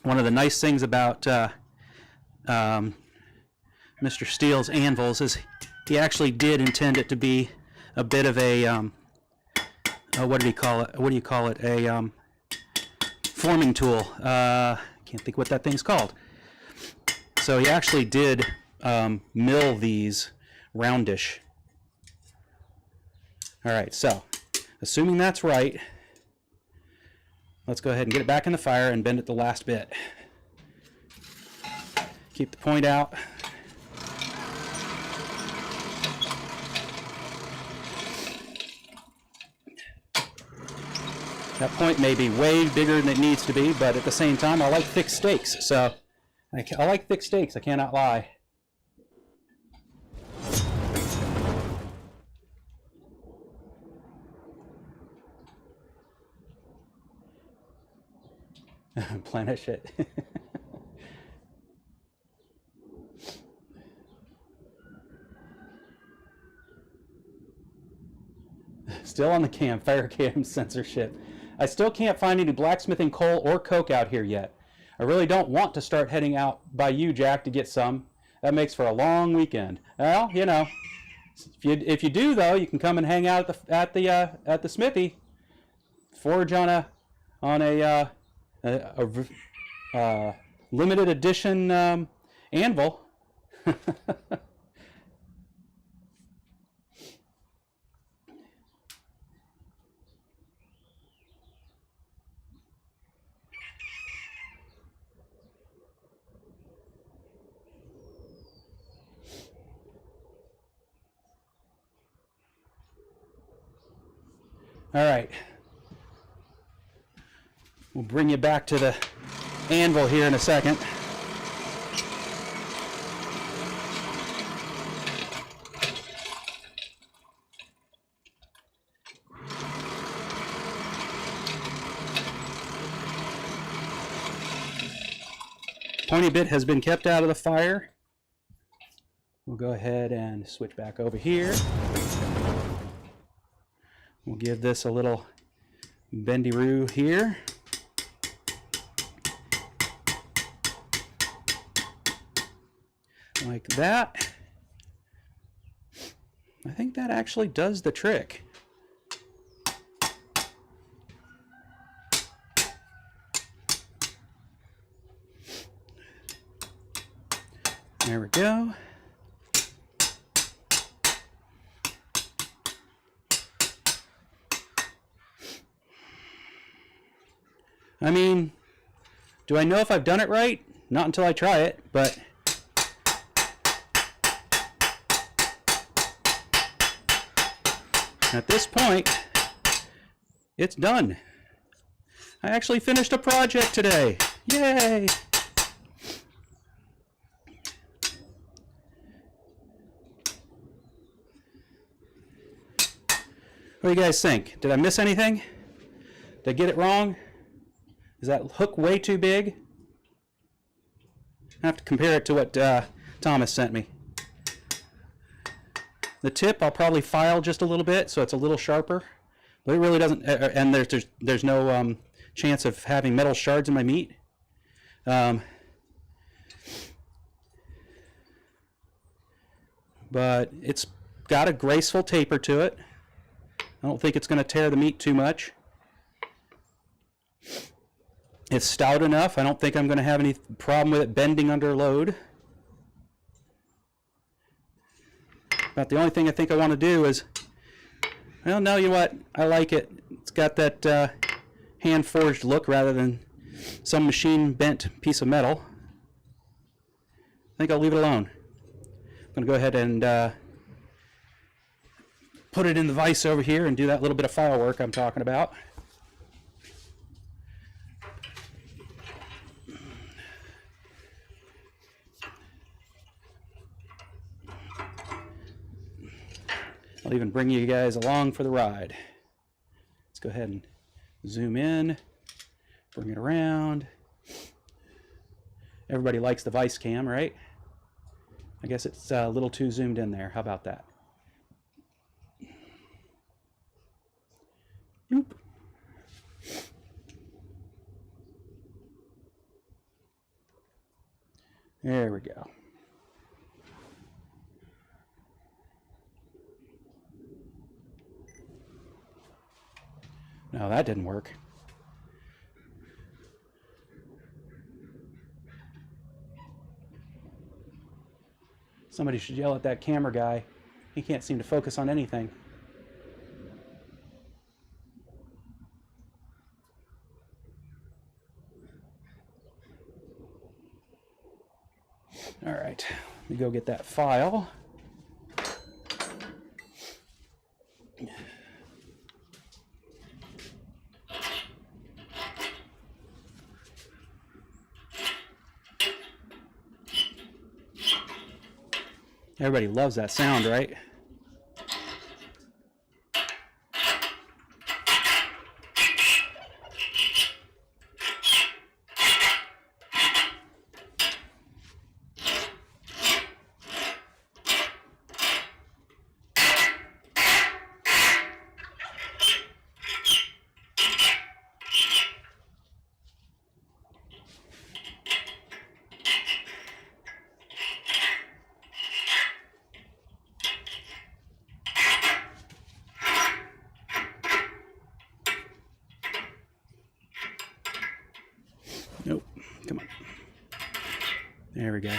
One of the nice things about Mr. Steele's anvils is he actually did intend it to be a bit of a what do you call it? What do you call it? A forming tool. Can't think what that thing's called. So he actually did mill these roundish. All right, so assuming that's right, let's go ahead and get it back in the fire and bend it the last bit. Keep the point out. That point may be way bigger than it needs to be, but at the same time, I like thick steaks. So I like thick steaks, I cannot lie. Planish it. Still on the fire cam censorship. I still can't find any blacksmithing coal or coke out here yet. I really don't want to start heading out by you, Jack, to get some. That makes for a long weekend. Well, you know, if you do though, you can come and hang out at the Smithy. Forge on a limited edition anvil. All right, we'll bring you back to the anvil here in a second. Pointy bit has been kept out of the fire. We'll go ahead and switch back over here. We'll give this a little bendy-roo here. Like that. I think that actually does the trick. There we go. I mean, do I know if I've done it right? Not until I try it, but at this point, it's done. I actually finished a project today. Yay! What do you guys think? Did I miss anything? Did I get it wrong? Is that hook way too big? I have to compare it to what Thomas sent me. The tip I'll probably file just a little bit so it's a little sharper, but it really doesn't. And there's no chance of having metal shards in my meat. But it's got a graceful taper to it. I don't think it's going to tear the meat too much. It's stout enough. I don't think I'm going to have any problem with it bending under load. But the only thing I think I want to do is, well, no, you know what? I like it. It's got that hand-forged look rather than some machine-bent piece of metal. I think I'll leave it alone. I'm going to go ahead and put it in the vise over here and do that little bit of file work I'm talking about. I'll even bring you guys along for the ride. Let's go ahead and zoom in, bring it around. Everybody likes the vice cam, right? I guess it's a little too zoomed in there. How about that? Boop. There we go. No, that didn't work. Somebody should yell at that camera guy. He can't seem to focus on anything. All right, let me go get that file. Everybody loves that sound, right? Nope, come on. There we go.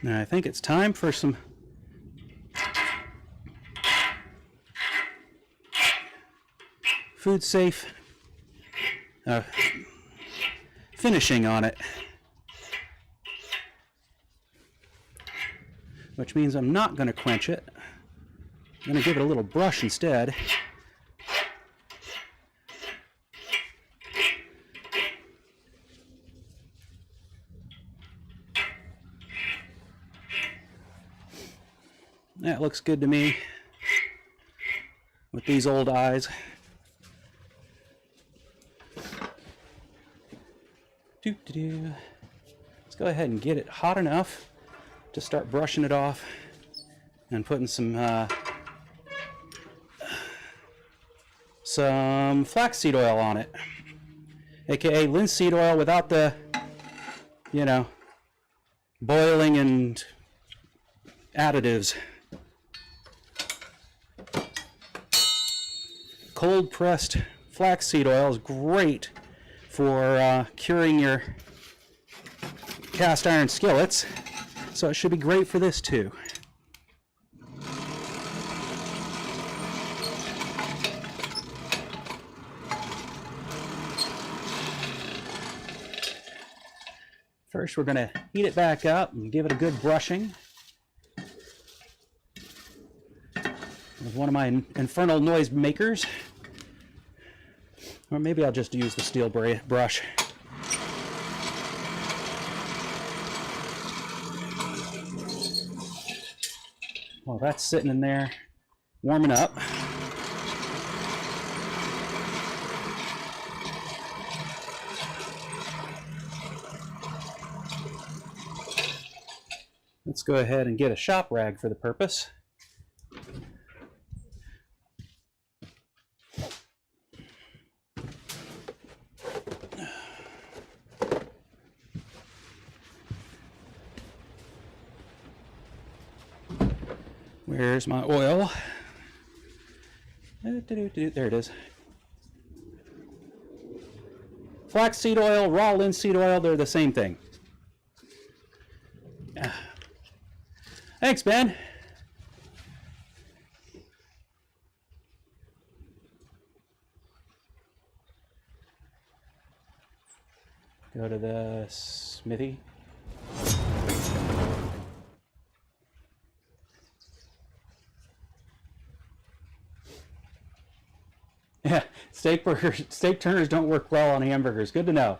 Now I think it's time for some food safe finishing on it, which means I'm not going to quench it. I'm going to give it a little brush instead. That looks good to me with these old eyes. Let's go ahead and get it hot enough to start brushing it off and putting some flaxseed oil on it, aka linseed oil without the, you know, boiling and additives. Cold pressed flaxseed oil is great for curing your cast iron skillets, so it should be great for this too. First, we're going to heat it back up and give it a good brushing with one of my infernal noise makers. Or maybe I'll just use the steel brush. Well, that's sitting in there, warming up. Let's go ahead and get a shop rag for the purpose. Where's my oil? There it is. Flaxseed oil, raw linseed oil, they're the same thing. Thanks, Ben. Go to the Smithy. Yeah, steak turners don't work well on hamburgers. Good to know.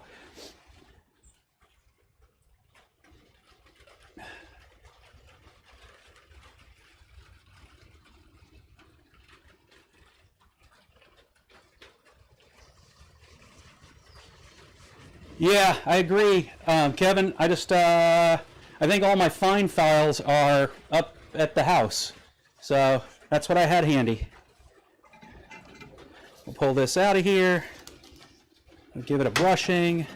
Yeah, I agree, Kevin. I think all my fine files are up at the house, so that's what I had handy. We'll pull this out of here. We'll give it a brushing.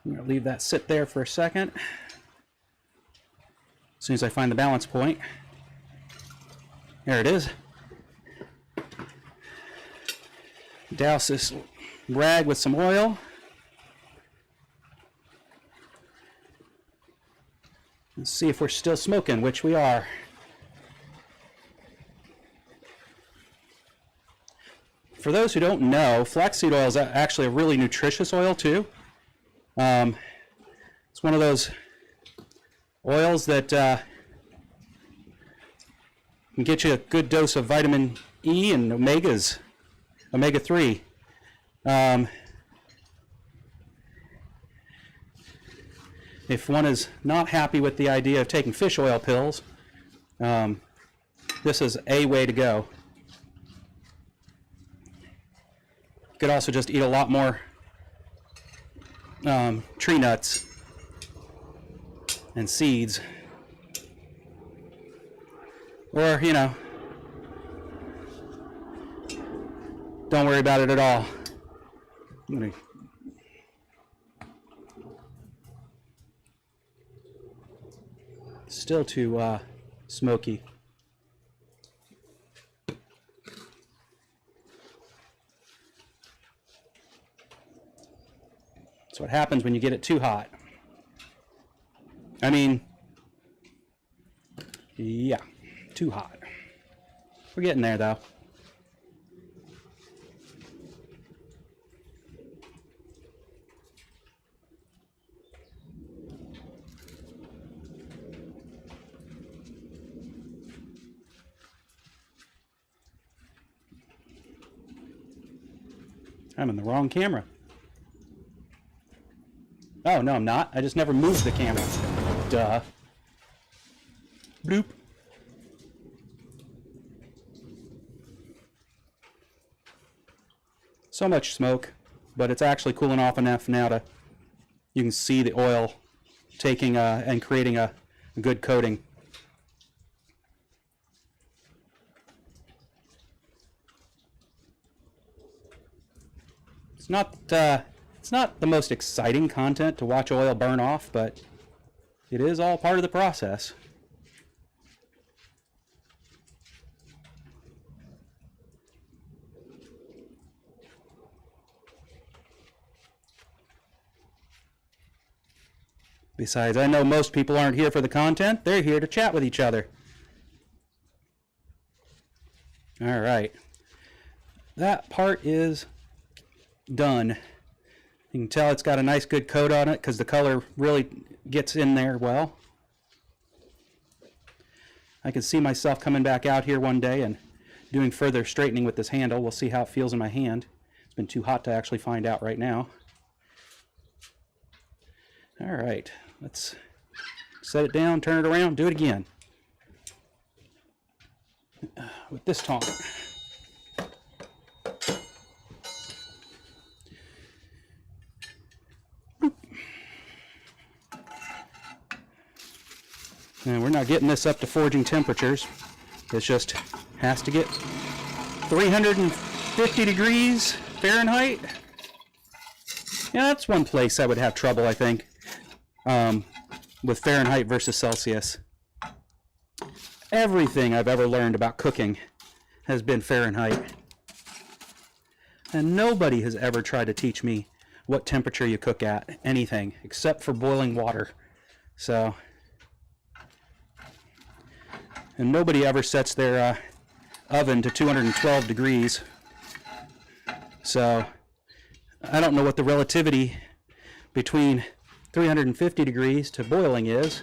I'm going to leave that sit there for a second. As soon as I find the balance point. There it is. Douse this rag with some oil. Let's see if we're still smoking, which we are. For those who don't know, flaxseed oil is actually a really nutritious oil too. It's one of those oils that can get you a good dose of vitamin E and omega-3. If one is not happy with the idea of taking fish oil pills, this is a way to go. You could also just eat a lot more tree nuts and seeds, or don't worry about it at all. Still too smoky. That's what happens when you get it too hot. I mean, yeah, too hot. We're getting there though. I'm in the wrong camera. Oh, no, I'm not. I just never moved the camera. Duh. Bloop. So much smoke, but it's actually cooling off enough now to, you can see the oil taking and creating a good coating. It's not the most exciting content to watch oil burn off, but it is all part of the process. Besides, I know most people aren't here for the content. They're here to chat with each other. All right. That part is done. You can tell it's got a nice good coat on it because the color really gets in there well. I can see myself coming back out here one day and doing further straightening with this handle. We'll see how it feels in my hand. It's been too hot to actually find out right now. All right, let's set it down, turn it around, do it again. With this tong. And we're not getting this up to forging temperatures. It just has to get 350 degrees Fahrenheit. Yeah, that's one place I would have trouble, I think, with Fahrenheit versus Celsius. Everything I've ever learned about cooking has been Fahrenheit. And nobody has ever tried to teach me what temperature you cook at, anything, except for boiling water. So, and nobody ever sets their oven to 212 degrees. So, I don't know what the relativity between 350 degrees to boiling is.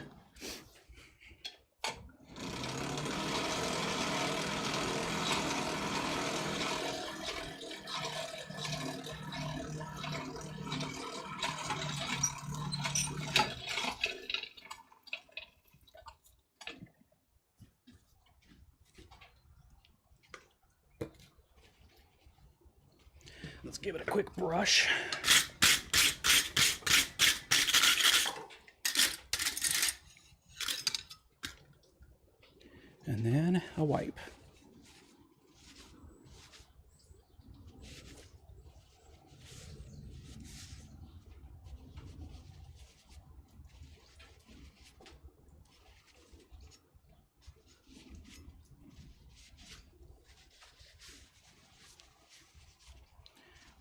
Let's give it a quick brush. And then a wipe.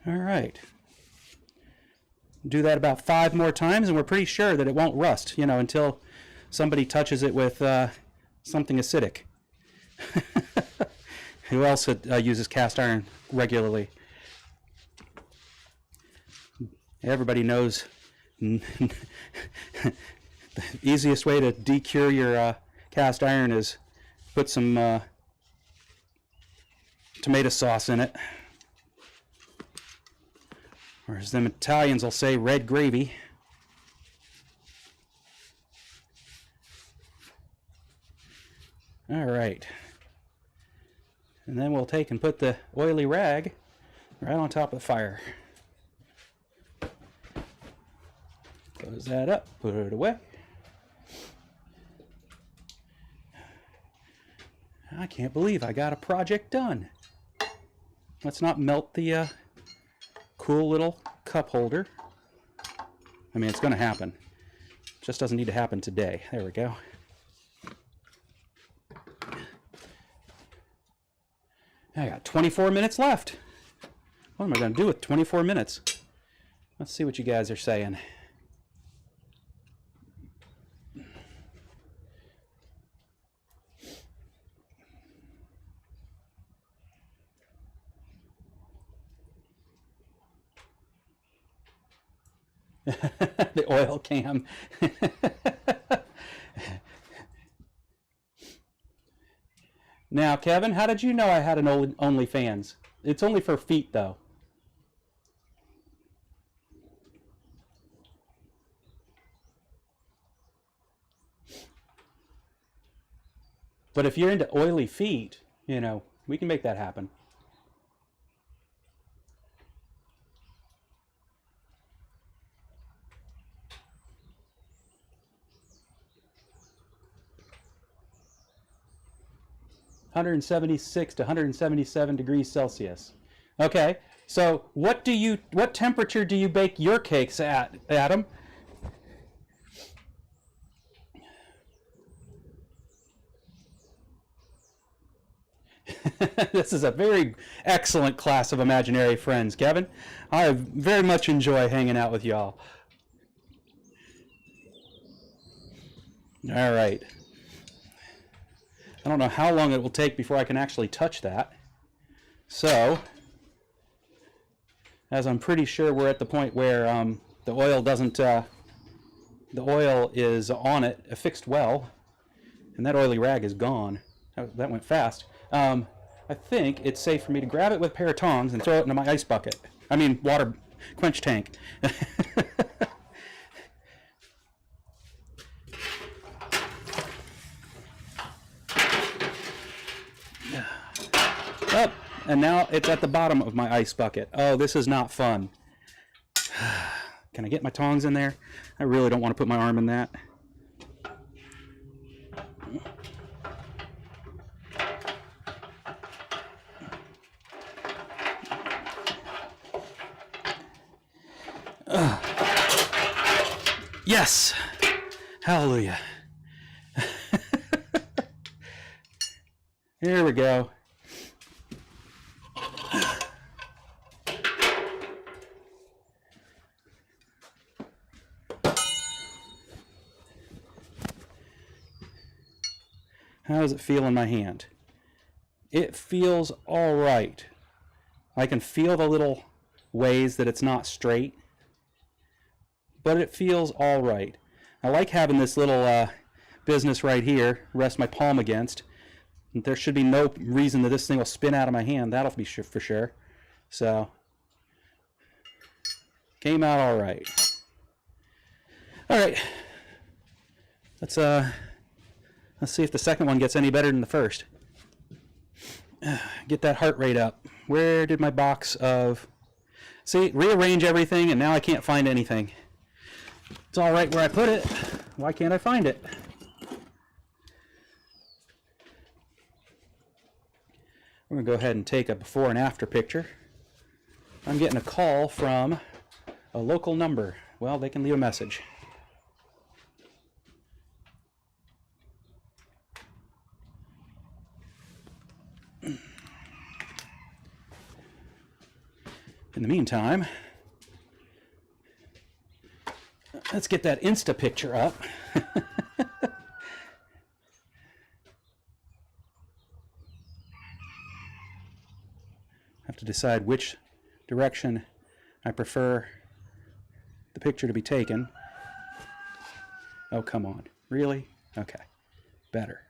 All right. Do that about 5 more times, and we're pretty sure that it won't rust, you know, until somebody touches it with something acidic. Who else uses cast iron regularly? Everybody knows the easiest way to decure your cast iron is put some tomato sauce in it. Or as them Italians will say, red gravy. All right. And then we'll take and put the oily rag right on top of the fire. Close that up, put it away. I can't believe I got a project done. Let's not melt the cool little cup holder. I mean, it's going to happen. Just doesn't need to happen today. There we go. I got 24 minutes left. What am I going to do with 24 minutes? Let's see what you guys are saying. The oil cam. Now, Kevin, how did you know I had an OnlyFans? It's only for feet, though. But if you're into oily feet, you know, we can make that happen. (176 to 177 degrees Celsius). Okay, so what temperature do you bake your cakes at, Adam? This is a very excellent class of imaginary friends, Kevin. I very much enjoy hanging out with y'all. All right. I don't know how long it will take before I can actually touch that. So, as I'm pretty sure we're at the point where the oil doesn't, the oil is on it, affixed well, and that oily rag is gone. That went fast. I think it's safe for me to grab it with a pair of tongs and throw it into my ice bucket. I mean, water quench tank. and now it's at the bottom of my ice bucket. Oh, this is not fun. Can I get my tongs in there? I really don't want to put my arm in that. Yes! Hallelujah. Here we go. How does it feel in my hand? It feels all right. I can feel the little ways that it's not straight, but it feels all right. I like having this little business right here, rest my palm against. There should be no reason that this thing will spin out of my hand. That'll be for sure. So, came out all right. All right. Let's see if the second one gets any better than the first. Get that heart rate up. Where did my box of... See, rearrange everything, and now I can't find anything. It's all right where I put it. Why can't I find it? We're going to go ahead and take a before and after picture. I'm getting a call from a local number. Well, they can leave a message. In the meantime, let's get that Insta picture up. Have to decide which direction I prefer the picture to be taken. Oh, come on. Really? Okay. Better.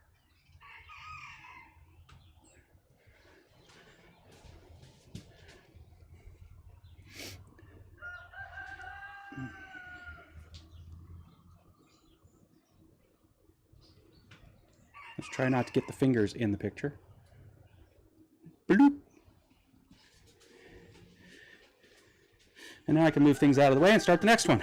Let's try not to get the fingers in the picture. Bloop. And now I can move things out of the way and start the next one.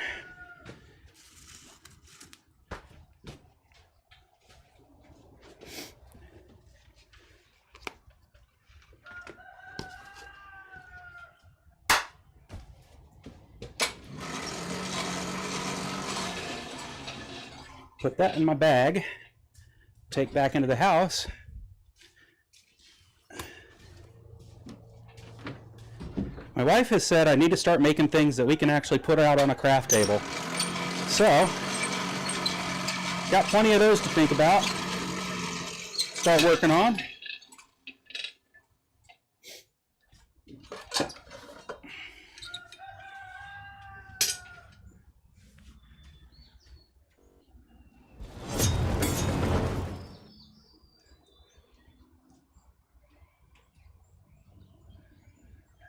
Put that in my bag. Take back into the house. My wife has said I need to start making things that we can actually put out on a craft table. So, got plenty of those to think about. Start working on.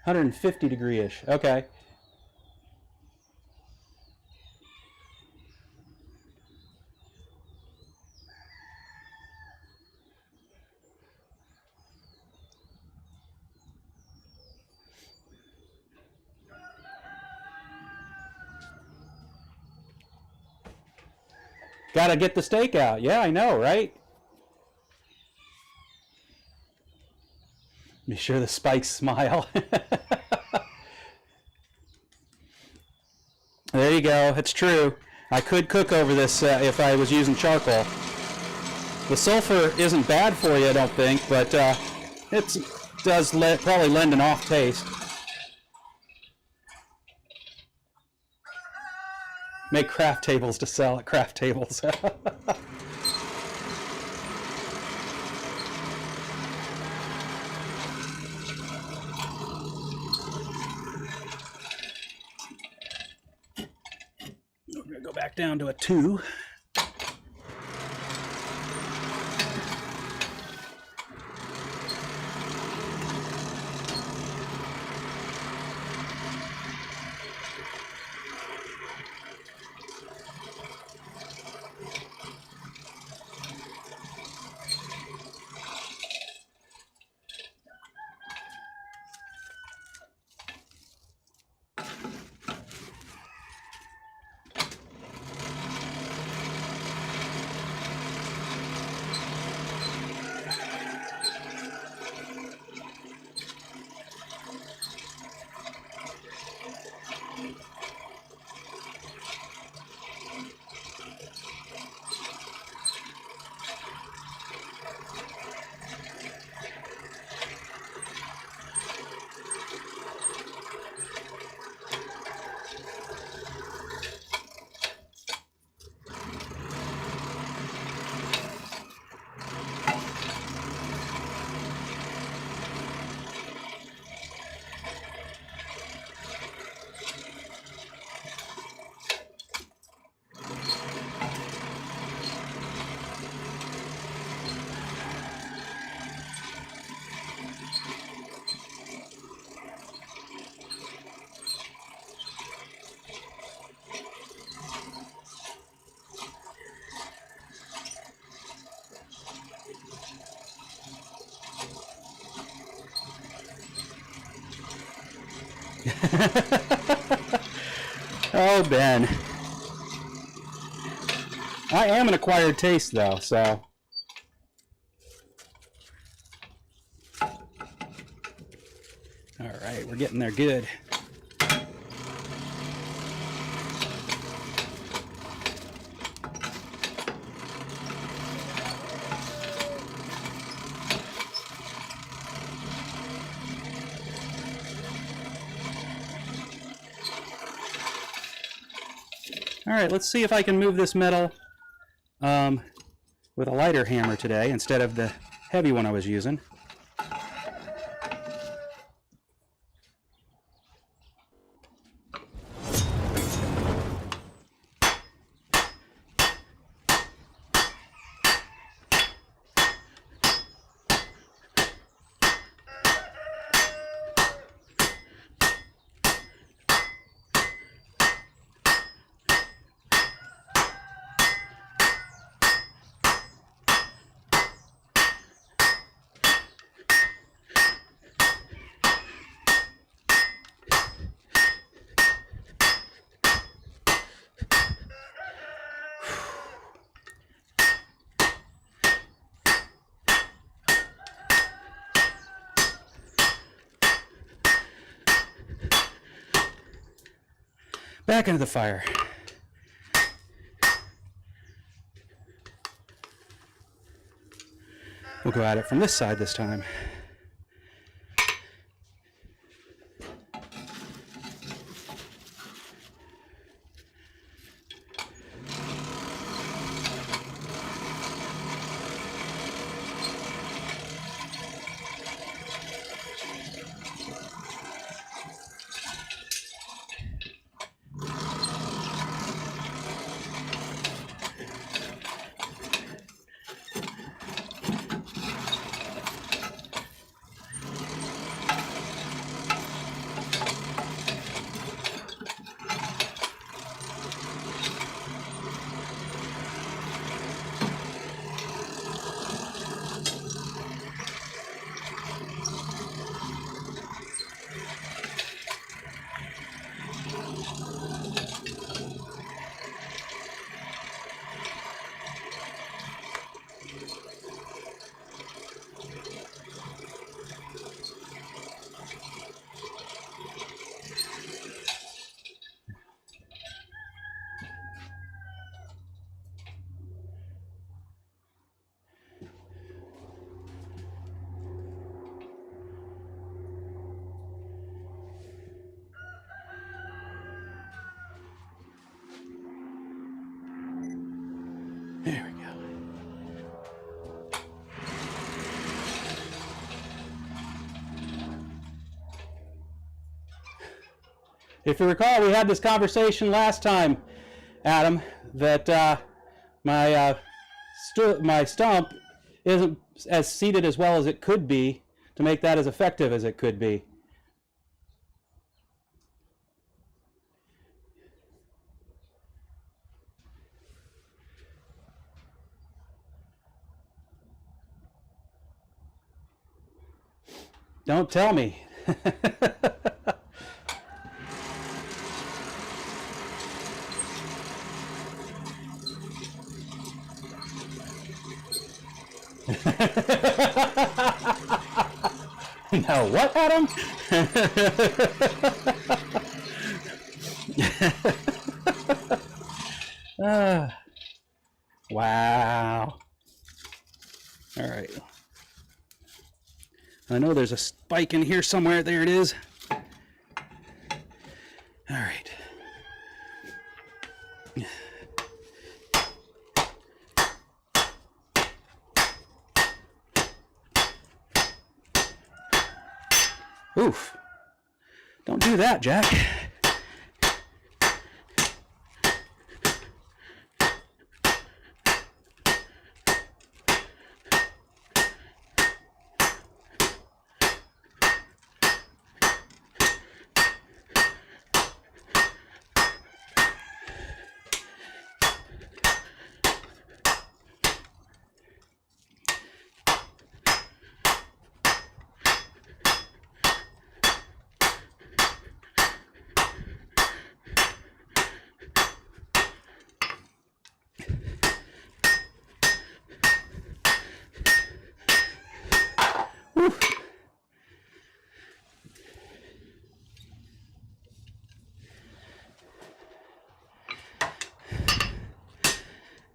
$150-degree-ish. Okay. Gotta get the steak out. Yeah, I know, right? Be sure the spikes smile. There you go. It's true. I could cook over this if I was using charcoal. The sulfur isn't bad for you, I don't think, but it does probably lend an off taste. Make craft tables to sell at craft tables. We're going to go back down to a 2. Oh, Ben. I am an acquired taste, though, so. All right, we're getting there good. All right, let's see if I can move this metal with a lighter hammer today instead of the heavy one I was using. Back into the fire. We'll go at it from this side this time. There we go. If you recall, we had this conversation last time, Adam, that my stump isn't as seated as well as it could be to make that as effective as it could be. Don't tell me. No, what, Adam? Wow. All right. I know there's a spike in here somewhere. There it is. All right. Oof. Don't do that, Jack.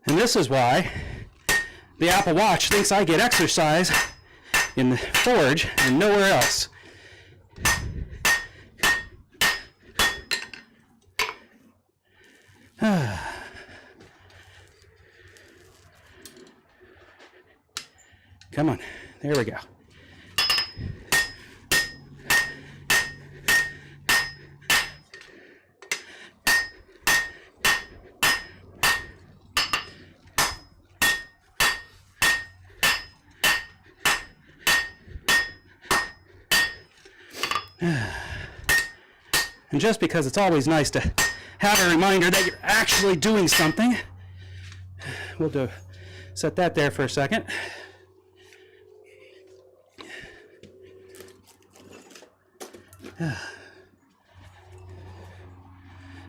And this is why the Apple Watch thinks I get exercise in the forge and nowhere else. Come on, there we go. And just because it's always nice to have a reminder that you're actually doing something, we'll set that there for a second.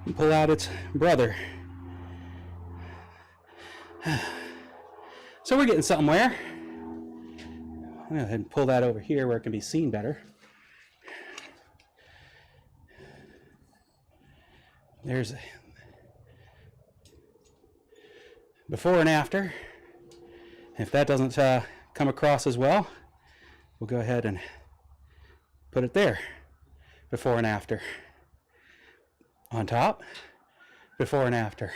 And pull out its brother. So we're getting somewhere. I'm going to go ahead and pull that over here where it can be seen better. There's before and after. If that doesn't come across as well, we'll go ahead and put it there. Before and after. On top, before and after.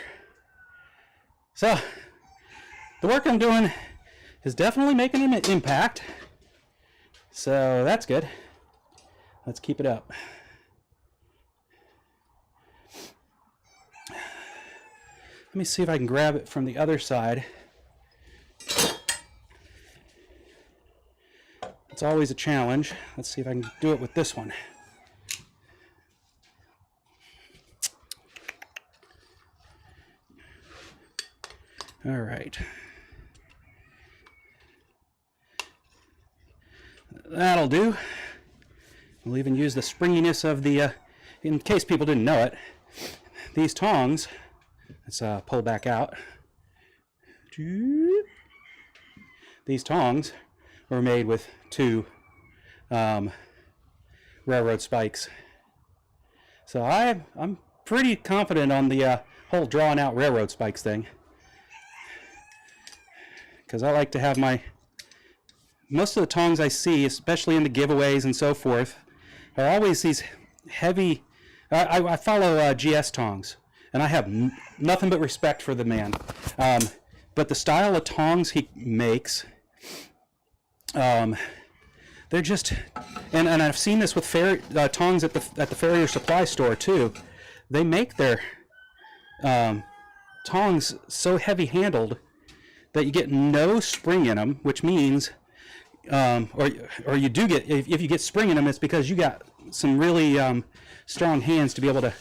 So, the work I'm doing is definitely making an impact. So, that's good. Let's keep it up. Let me see if I can grab it from the other side. It's always a challenge. Let's see if I can do it with this one. All right. That'll do. We'll even use the springiness of the, in case people didn't know it, these tongs, let's pull back out. These tongs were made with two railroad spikes. So I'm pretty confident on the whole drawing out railroad spikes thing. Because I like to have most of the tongs I see, especially in the giveaways and so forth, are always these heavy, I follow GS tongs, and I have nothing but respect for the man. But the style of tongs he makes, they're just, and I've seen this with tongs at the Farrier Supply Store too. They make their tongs so heavy-handled that you get no spring in them, which means, or you do get, if you get spring in them, it's because you got some really strong hands to be able to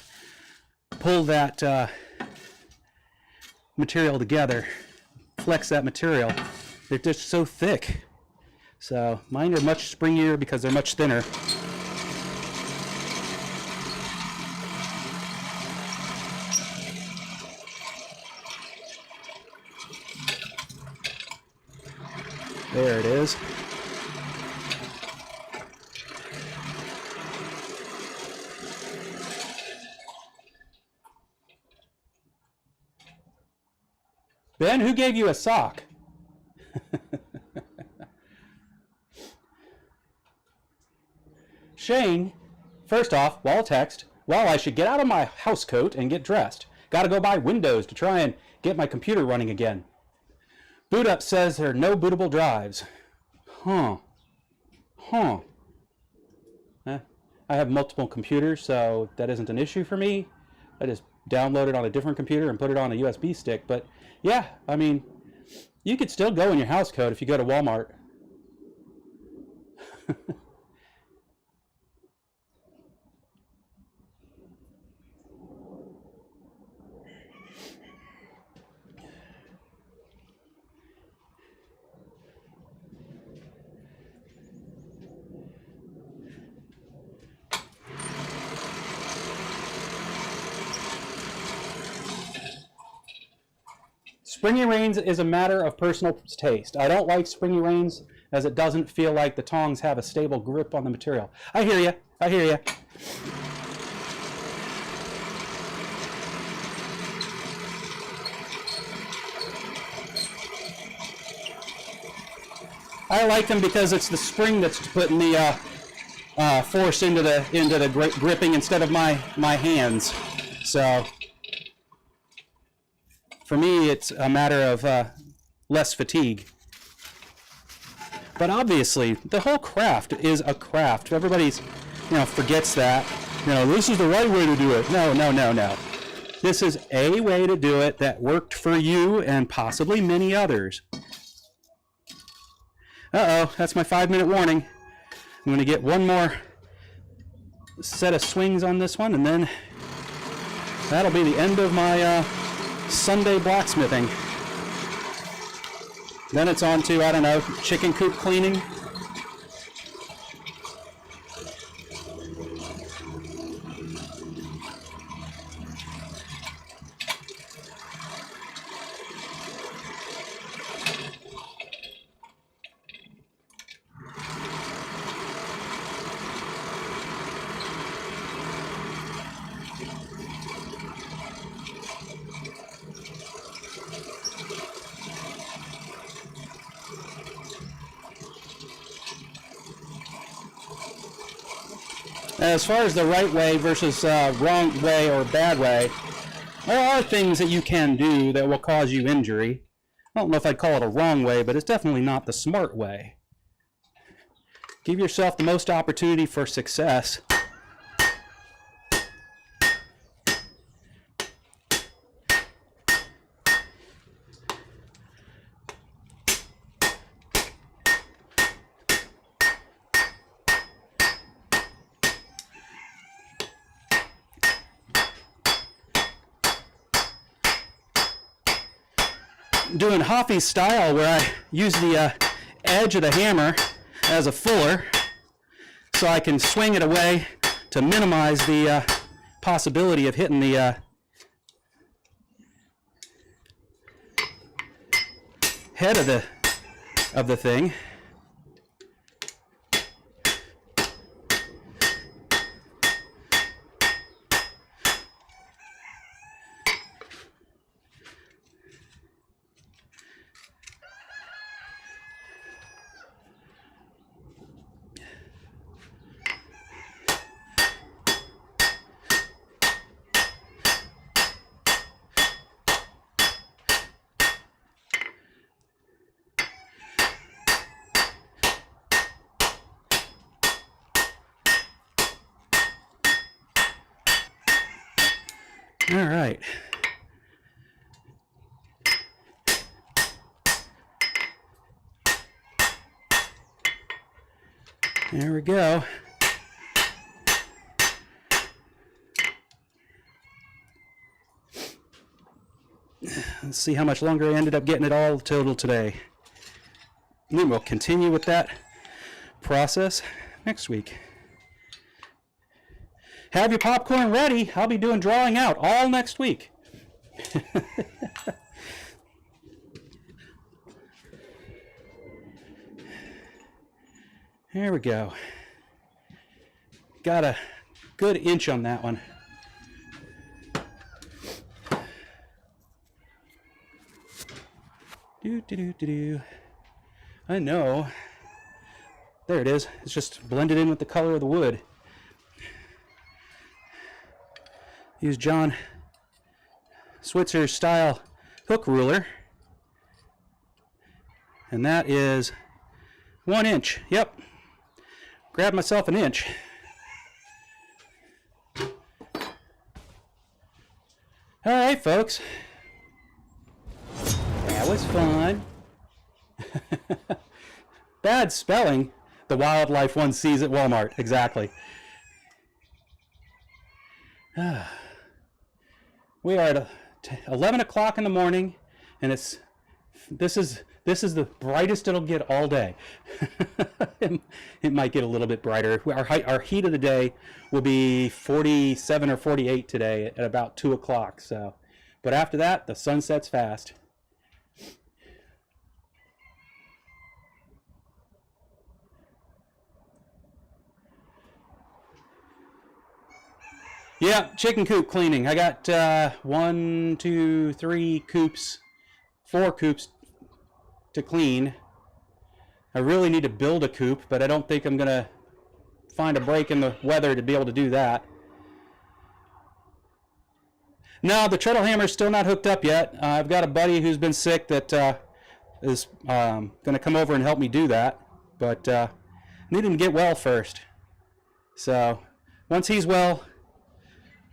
pull that material together, flex that material. They're just so thick. So mine are much springier because they're much thinner. There it is. Ben, who gave you a sock? Shane, first off, wall text, well, I should get out of my house coat and get dressed. Gotta go buy Windows to try and get my computer running again. Boot up says there are no bootable drives. Huh. I have multiple computers, so that isn't an issue for me. I just download it on a different computer and put it on a USB stick. But yeah, I mean, you could still go in your house code if you go to Walmart. Springy reins is a matter of personal taste. I don't like springy reins as it doesn't feel like the tongs have a stable grip on the material. I hear you. I hear you. I like them because it's the spring that's putting the force into the gripping instead of my hands. So for me, it's a matter of less fatigue. But obviously, the whole craft is a craft. Everybody's, forgets that. This is the right way to do it. No. This is a way to do it that worked for you and possibly many others. Uh-oh, that's my 5-minute warning. I'm going to get one more set of swings on this one, and then that'll be the end of my Sunday blacksmithing. Then it's on to, I don't know, chicken coop cleaning. As far as the right way versus wrong way or bad way, there are things that you can do that will cause you injury. I don't know if I'd call it a wrong way, but it's definitely not the smart way. Give yourself the most opportunity for success. Doing Hoffy's style, where I use the edge of the hammer as a fuller so I can swing it away to minimize the possibility of hitting the head of the thing. All right. There we go. Let's see how much longer I ended up getting it all total today. And then we'll continue with that process next week. Have your popcorn ready. I'll be doing drawing out all next week. There we go. Got a good inch on that one. I know. There it is. It's just blended in with the color of the wood. Use John Switzer's style hook ruler. And that is 1 inch. Yep. Grab myself an inch. All right, folks. That was fun. Bad spelling. The wildlife one sees at Walmart. Exactly. We are at 11 o'clock in the morning, and this is the brightest it'll get all day. It might get a little bit brighter. Our heat of the day will be 47 or 48 today at about 2 o'clock. So, but after that, the sun sets fast. Yeah, chicken coop cleaning. I got 1, 2, 3 coops, 4 coops to clean. I really need to build a coop, but I don't think I'm going to find a break in the weather to be able to do that. No, the treadle hammer is still not hooked up yet. I've got a buddy who's been sick that is going to come over and help me do that, but need him to get well first. So once he's well,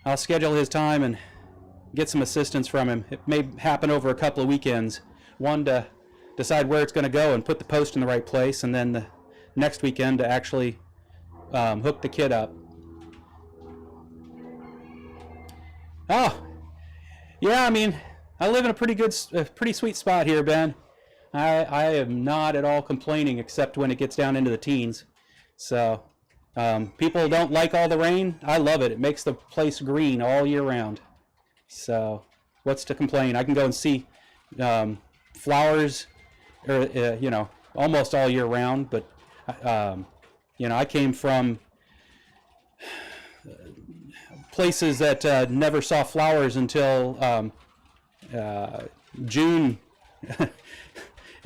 I'll schedule his time and get some assistance from him. It may happen over a couple of weekends. One to decide where it's going to go and put the post in the right place, and then the next weekend to actually hook the kit up. Oh, yeah, I mean, I live in a pretty sweet spot here, Ben. I am not at all complaining except when it gets down into the teens. So people don't like all the rain. I love it. It makes the place green all year round. So what's to complain? I can go and see flowers, almost all year round. But I came from places that never saw flowers until June.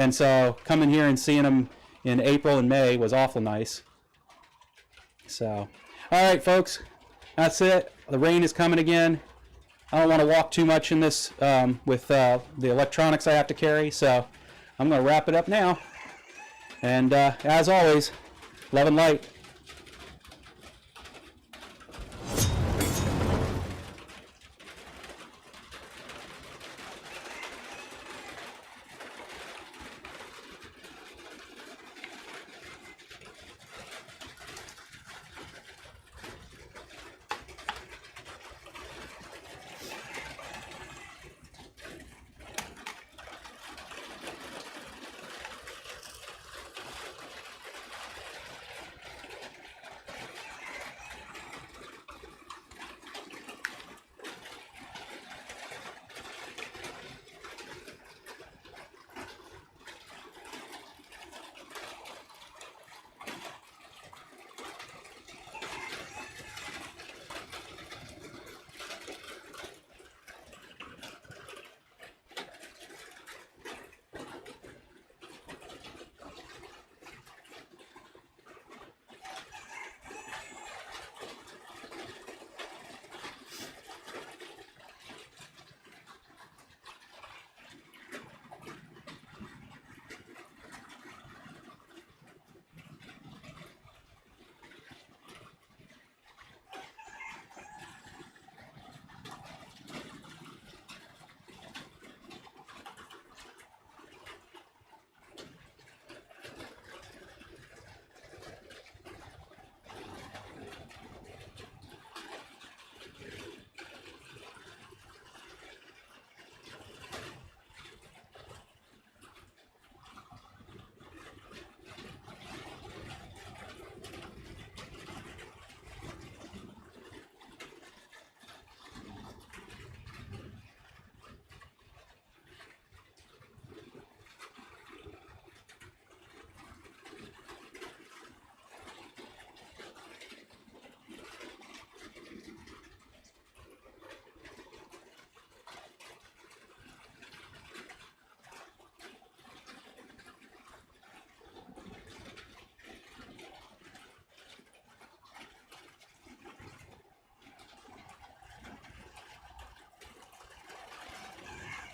And so coming here and seeing them in April and May was awful nice. So, all right, folks, that's it. The rain is coming again. I don't want to walk too much in this with the electronics I have to carry, so I'm going to wrap it up now. And as always, love and light.